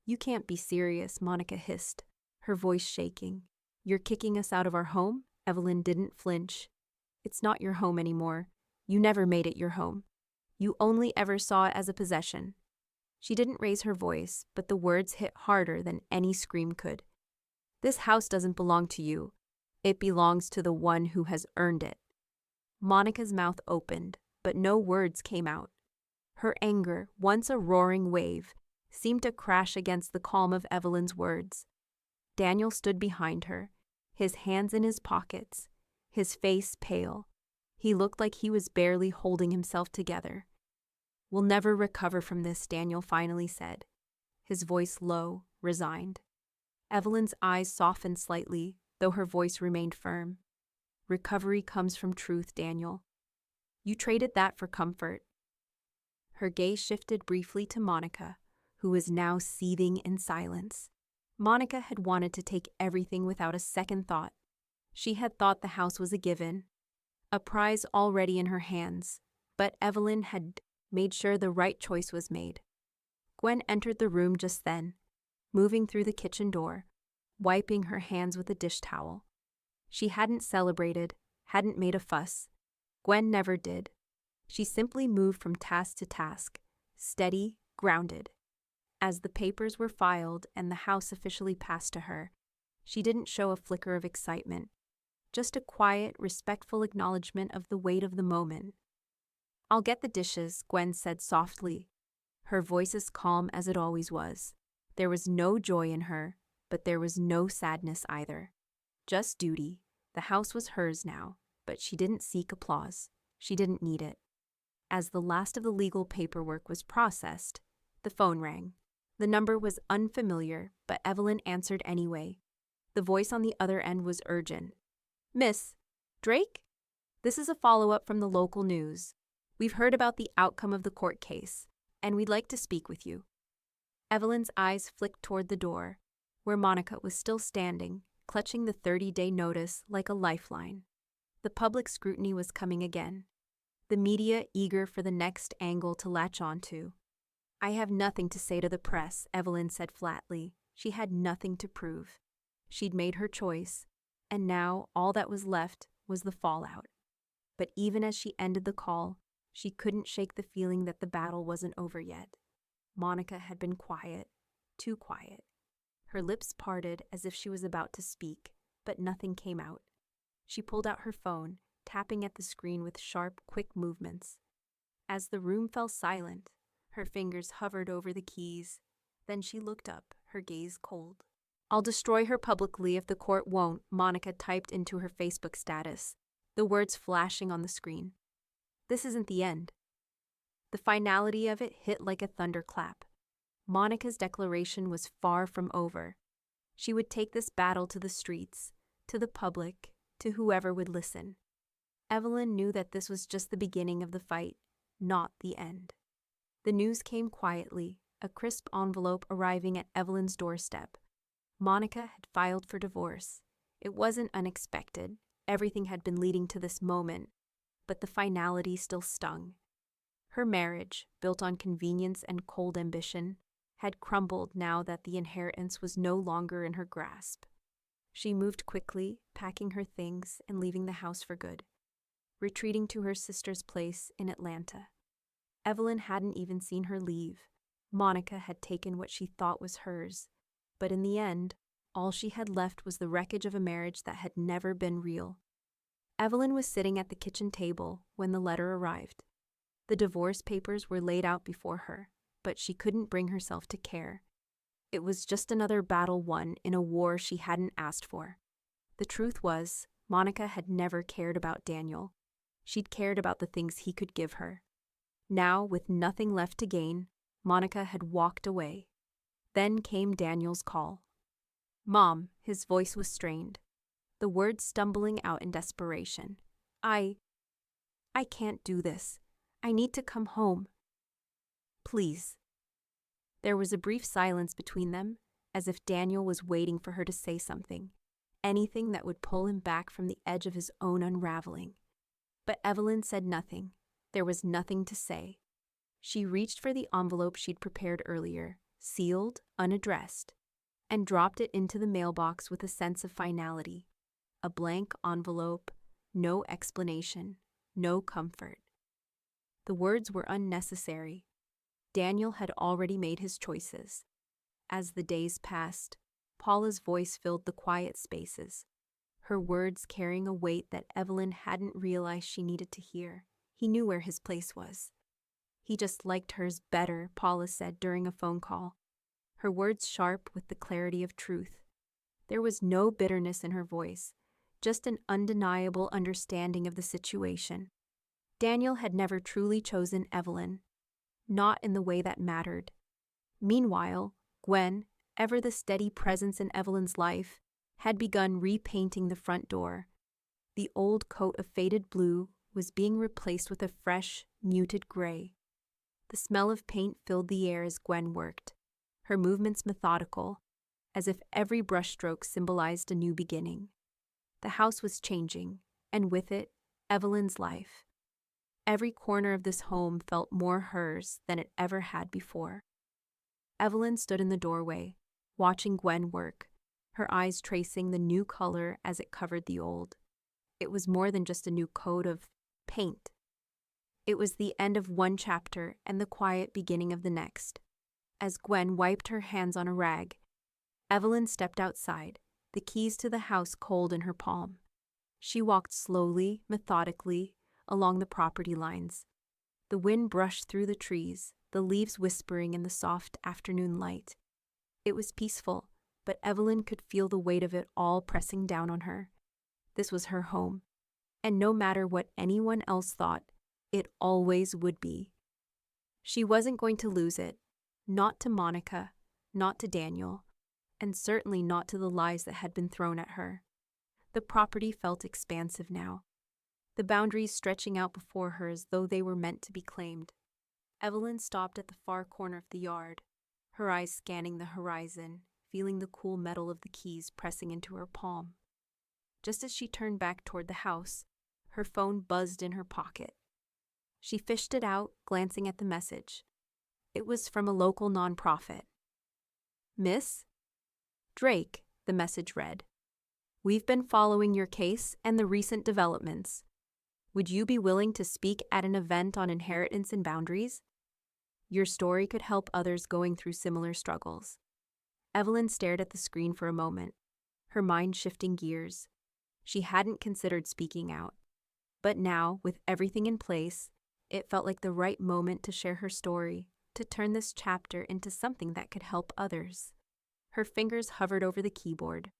"You can't be serious," Monica hissed, her voice shaking. "You're kicking us out of our home?" Evelyn didn't flinch. "It's not your home anymore. You never made it your home. You only ever saw it as a possession." She didn't raise her voice, but the words hit harder than any scream could. "This house doesn't belong to you. It belongs to the one who has earned it." Monica's mouth opened, but no words came out. Her anger, once a roaring wave, seemed to crash against the calm of Evelyn's words. Daniel stood behind her, his hands in his pockets, his face pale. He looked like he was barely holding himself together. "We'll never recover from this," Daniel finally said, his voice low, resigned. Evelyn's eyes softened slightly, though her voice remained firm. "Recovery comes from truth, Daniel. You traded that for comfort." Her gaze shifted briefly to Monica, who was now seething in silence. Monica had wanted to take everything without a second thought. She had thought the house was a given, a prize already in her hands, but Evelyn had made sure the right choice was made. Gwen entered the room just then, moving through the kitchen door, wiping her hands with a dish towel. She hadn't celebrated, hadn't made a fuss. Gwen never did. She simply moved from task to task, steady, grounded. As the papers were filed and the house officially passed to her, she didn't show a flicker of excitement, just a quiet, respectful acknowledgement of the weight of the moment. "I'll get the dishes," Gwen said softly, her voice as calm as it always was. There was no joy in her, but there was no sadness either. Just duty. The house was hers now, but she didn't seek applause. She didn't need it. As the last of the legal paperwork was processed, the phone rang. The number was unfamiliar, but Evelyn answered anyway. The voice on the other end was urgent. "Miss Drake? This is a follow-up from the local news. We've heard about the outcome of the court case, and we'd like to speak with you." Evelyn's eyes flicked toward the door, where Monica was still standing, clutching the 30-day notice like a lifeline. The public scrutiny was coming again. the media eager for the next angle to latch onto. "I have nothing to say to the press," Evelyn said flatly. She had nothing to prove. She'd made her choice, and now all that was left was the fallout. But even as she ended the call, she couldn't shake the feeling that the battle wasn't over yet. Monica had been quiet, too quiet. Her lips parted as if she was about to speak, but nothing came out. She pulled out her phone, tapping at the screen with sharp, quick movements. As the room fell silent, her fingers hovered over the keys. Then she looked up, her gaze cold. "I'll destroy her publicly if the court won't," Monica typed into her Facebook status, the words flashing on the screen. This isn't the end. The finality of it hit like a thunderclap. Monica's declaration was far from over. She would take this battle to the streets, to the public, to whoever would listen. Evelyn knew that this was just the beginning of the fight, not the end. The news came quietly, a crisp envelope arriving at Evelyn's doorstep. Monica had filed for divorce. It wasn't unexpected. Everything had been leading to this moment, but the finality still stung. Her marriage, built on convenience and cold ambition, had crumbled now that the inheritance was no longer in her grasp. She moved quickly, packing her things and leaving the house for good, retreating to her sister's place in Atlanta. Evelyn hadn't even seen her leave. Monica had taken what she thought was hers, but in the end, all she had left was the wreckage of a marriage that had never been real. Evelyn was sitting at the kitchen table when the letter arrived. The divorce papers were laid out before her, but she couldn't bring herself to care. It was just another battle won in a war she hadn't asked for. The truth was, Monica had never cared about Daniel. She'd cared about the things he could give her. Now, with nothing left to gain, Monica had walked away. Then came Daniel's call. "Mom," his voice was strained, the words stumbling out in desperation. I can't do this. I need to come home. Please." There was a brief silence between them, as if Daniel was waiting for her to say something, anything that would pull him back from the edge of his own unraveling. But Evelyn said nothing. There was nothing to say. She reached for the envelope she'd prepared earlier, sealed, unaddressed, and dropped it into the mailbox with a sense of finality. A blank envelope, no explanation, no comfort. The words were unnecessary. Daniel had already made his choices. As the days passed, Paula's voice filled the quiet spaces, her words carrying a weight that Evelyn hadn't realized she needed to hear. He knew where his place was. "He just liked hers better," Paula said during a phone call, her words sharp with the clarity of truth. There was no bitterness in her voice, just an undeniable understanding of the situation. Daniel had never truly chosen Evelyn, not in the way that mattered. Meanwhile, Gwen, ever the steady presence in Evelyn's life, had begun repainting the front door. The old coat of faded blue was being replaced with a fresh, muted gray. The smell of paint filled the air as Gwen worked, her movements methodical, as if every brushstroke symbolized a new beginning. The house was changing, and with it, Evelyn's life. Every corner of this home felt more hers than it ever had before. Evelyn stood in the doorway, watching Gwen work, her eyes tracing the new color as it covered the old. It was more than just a new coat of paint. It was the end of one chapter and the quiet beginning of the next. As Gwen wiped her hands on a rag, Evelyn stepped outside, the keys to the house cold in her palm. She walked slowly, methodically, along the property lines. The wind brushed through the trees, the leaves whispering in the soft afternoon light. It was peaceful, but Evelyn could feel the weight of it all pressing down on her. This was her home, and no matter what anyone else thought, it always would be. She wasn't going to lose it, not to Monica, not to Daniel, and certainly not to the lies that had been thrown at her. The property felt expansive now, the boundaries stretching out before her as though they were meant to be claimed. Evelyn stopped at the far corner of the yard, her eyes scanning the horizon, feeling the cool metal of the keys pressing into her palm. Just as she turned back toward the house, her phone buzzed in her pocket. She fished it out, glancing at the message. It was from a local nonprofit. Miss Drake, the message read. We've been following your case and the recent developments. Would you be willing to speak at an event on inheritance and boundaries? Your story could help others going through similar struggles. Evelyn stared at the screen for a moment, her mind shifting gears. She hadn't considered speaking out. But now, with everything in place, it felt like the right moment to share her story, to turn this chapter into something that could help others. Her fingers hovered over the keyboard,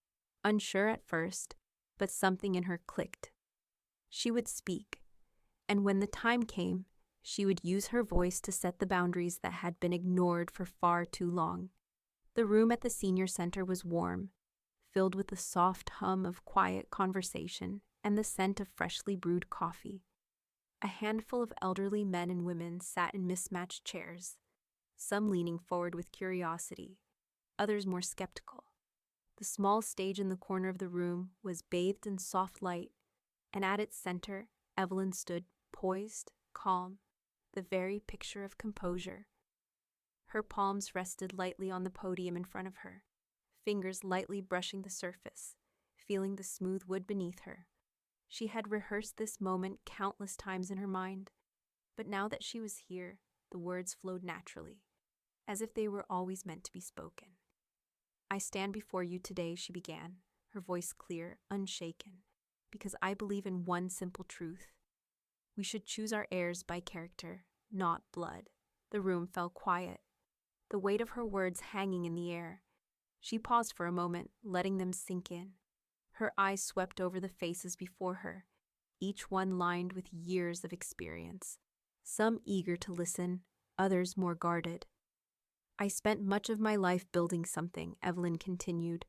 unsure at first, but something in her clicked. She would speak, and when the time came, she would use her voice to set the boundaries that had been ignored for far too long. The room at the senior center was warm, filled with the soft hum of quiet conversation and the scent of freshly brewed coffee. A handful of elderly men and women sat in mismatched chairs, some leaning forward with curiosity, others more skeptical. The small stage in the corner of the room was bathed in soft light, and at its center, Evelyn stood poised, calm, the very picture of composure. Her palms rested lightly on the podium in front of her, fingers lightly brushing the surface, feeling the smooth wood beneath her. She had rehearsed this moment countless times in her mind, but now that she was here, the words flowed naturally, as if they were always meant to be spoken. I stand before you today, she began, her voice clear, unshaken, because I believe in one simple truth. We should choose our heirs by character, not blood. The room fell quiet, the weight of her words hanging in the air. She paused for a moment, letting them sink in. Her eyes swept over the faces before her, each one lined with years of experience, some eager to listen, others more guarded. I spent much of my life building something, Evelyn continued,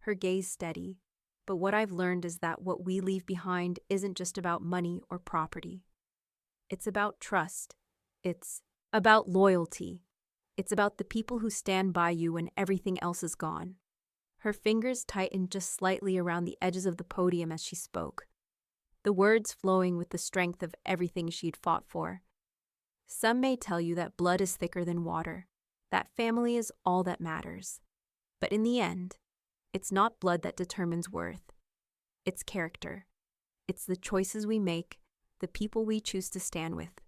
her gaze steady. But what I've learned is that what we leave behind isn't just about money or property. It's about trust. It's about loyalty. It's about the people who stand by you when everything else is gone. Her fingers tightened just slightly around the edges of the podium as she spoke, the words flowing with the strength of everything she'd fought for. Some may tell you that blood is thicker than water, that family is all that matters. But in the end, it's not blood that determines worth. It's character. It's the choices we make, the people we choose to stand with.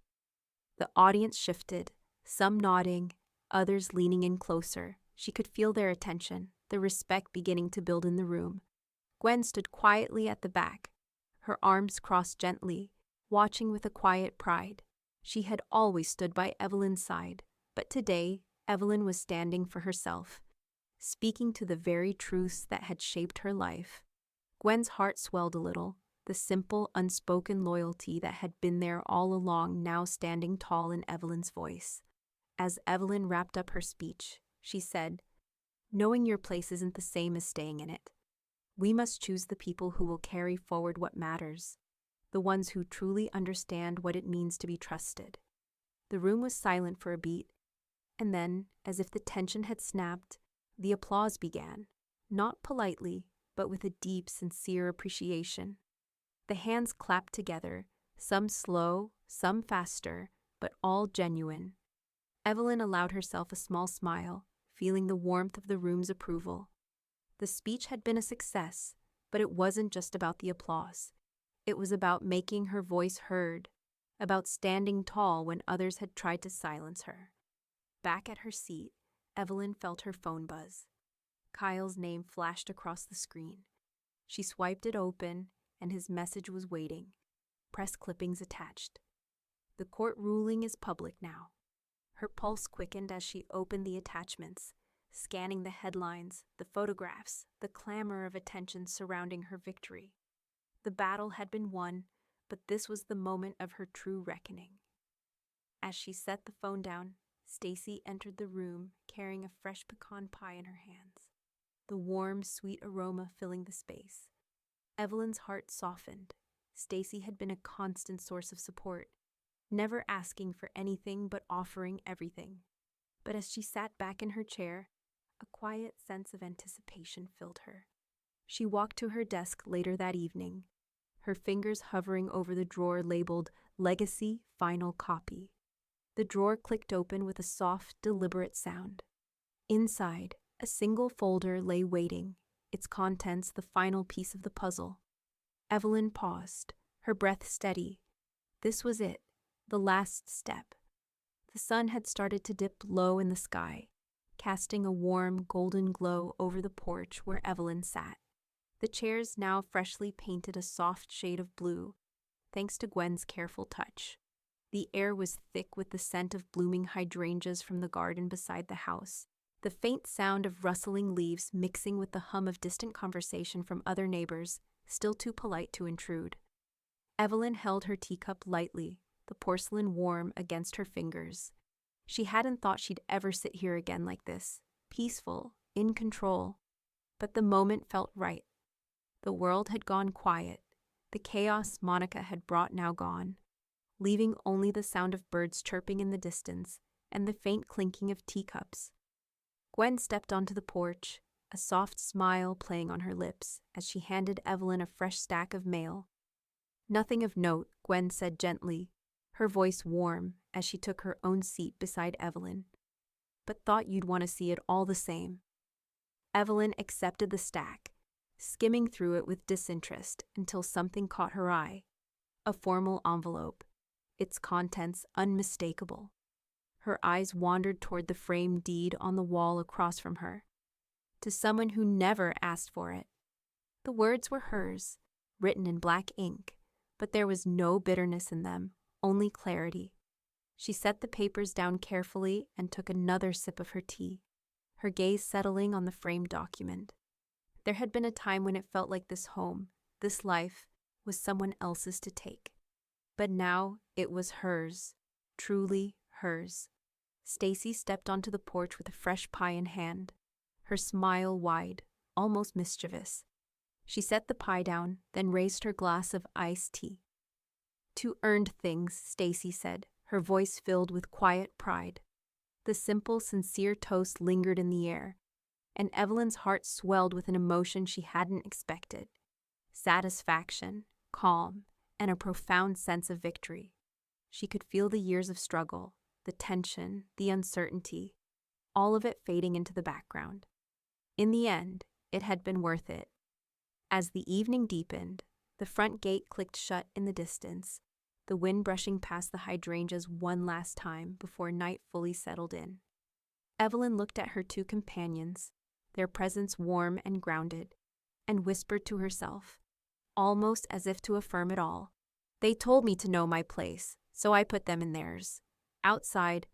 The audience shifted, some nodding, others leaning in closer. She could feel their attention, the respect beginning to build in the room. Gwen stood quietly at the back, her arms crossed gently, watching with a quiet pride. She had always stood by Evelyn's side, but today, Evelyn was standing for herself, speaking to the very truths that had shaped her life. Gwen's heart swelled a little, the simple, unspoken loyalty that had been there all along now standing tall in Evelyn's voice. As Evelyn wrapped up her speech, she said, "Knowing your place isn't the same as staying in it. We must choose the people who will carry forward what matters, the ones who truly understand what it means to be trusted." The room was silent for a beat, and then, as if the tension had snapped, the applause began, not politely, but with a deep, sincere appreciation. The hands clapped together, some slow, some faster, but all genuine. Evelyn allowed herself a small smile, feeling the warmth of the room's approval. The speech had been a success, but it wasn't just about the applause. It was about making her voice heard, about standing tall when others had tried to silence her. Back at her seat, Evelyn felt her phone buzz. Kyle's name flashed across the screen. She swiped it open, and his message was waiting. Press clippings attached. The court ruling is public now. Her pulse quickened as she opened the attachments, scanning the headlines, the photographs, the clamor of attention surrounding her victory. The battle had been won, but this was the moment of her true reckoning. As she set the phone down, Stacy entered the room carrying a fresh pecan pie in her hands, the warm, sweet aroma filling the space. Evelyn's heart softened. Stacy had been a constant source of support, never asking for anything but offering everything. But as she sat back in her chair, a quiet sense of anticipation filled her. She walked to her desk later that evening, her fingers hovering over the drawer labeled Legacy Final Copy. The drawer clicked open with a soft, deliberate sound. Inside, a single folder lay waiting, its contents the final piece of the puzzle. Evelyn paused, her breath steady. This was it, the last step. The sun had started to dip low in the sky, casting a warm, golden glow over the porch where Evelyn sat. The chairs now freshly painted a soft shade of blue, thanks to Gwen's careful touch. The air was thick with the scent of blooming hydrangeas from the garden beside the house, the faint sound of rustling leaves mixing with the hum of distant conversation from other neighbors, still too polite to intrude. Evelyn held her teacup lightly, the porcelain warm against her fingers. She hadn't thought she'd ever sit here again like this, peaceful, in control. But the moment felt right. The world had gone quiet. The chaos Monica had brought now gone, leaving only the sound of birds chirping in the distance and the faint clinking of teacups. Gwen stepped onto the porch, a soft smile playing on her lips as she handed Evelyn a fresh stack of mail. "Nothing of note," Gwen said gently, her voice warm as she took her own seat beside Evelyn. "But thought you'd want to see it all the same." Evelyn accepted the stack, skimming through it with disinterest until something caught her eye. A formal envelope, its contents unmistakable. Her eyes wandered toward the framed deed on the wall across from her. To someone who never asked for it. The words were hers, written in black ink, but there was no bitterness in them, only clarity. She set the papers down carefully and took another sip of her tea, her gaze settling on the framed document. There had been a time when it felt like this home, this life, was someone else's to take. But now it was hers, truly hers. Stacy stepped onto the porch with a fresh pie in hand, her smile wide, almost mischievous. She set the pie down, then raised her glass of iced tea. "Two earned things," Stacy said, her voice filled with quiet pride. The simple, sincere toast lingered in the air, and Evelyn's heart swelled with an emotion she hadn't expected. Satisfaction, calm, and a profound sense of victory. She could feel the years of struggle, the tension, the uncertainty, all of it fading into the background. In the end, it had been worth it. As the evening deepened, the front gate clicked shut in the distance, the wind brushing past the hydrangeas one last time before night fully settled in. Evelyn looked at her two companions, their presence warm and grounded, and whispered to herself, almost as if to affirm it all, "They told me to know my place, so I put them in theirs." Outside,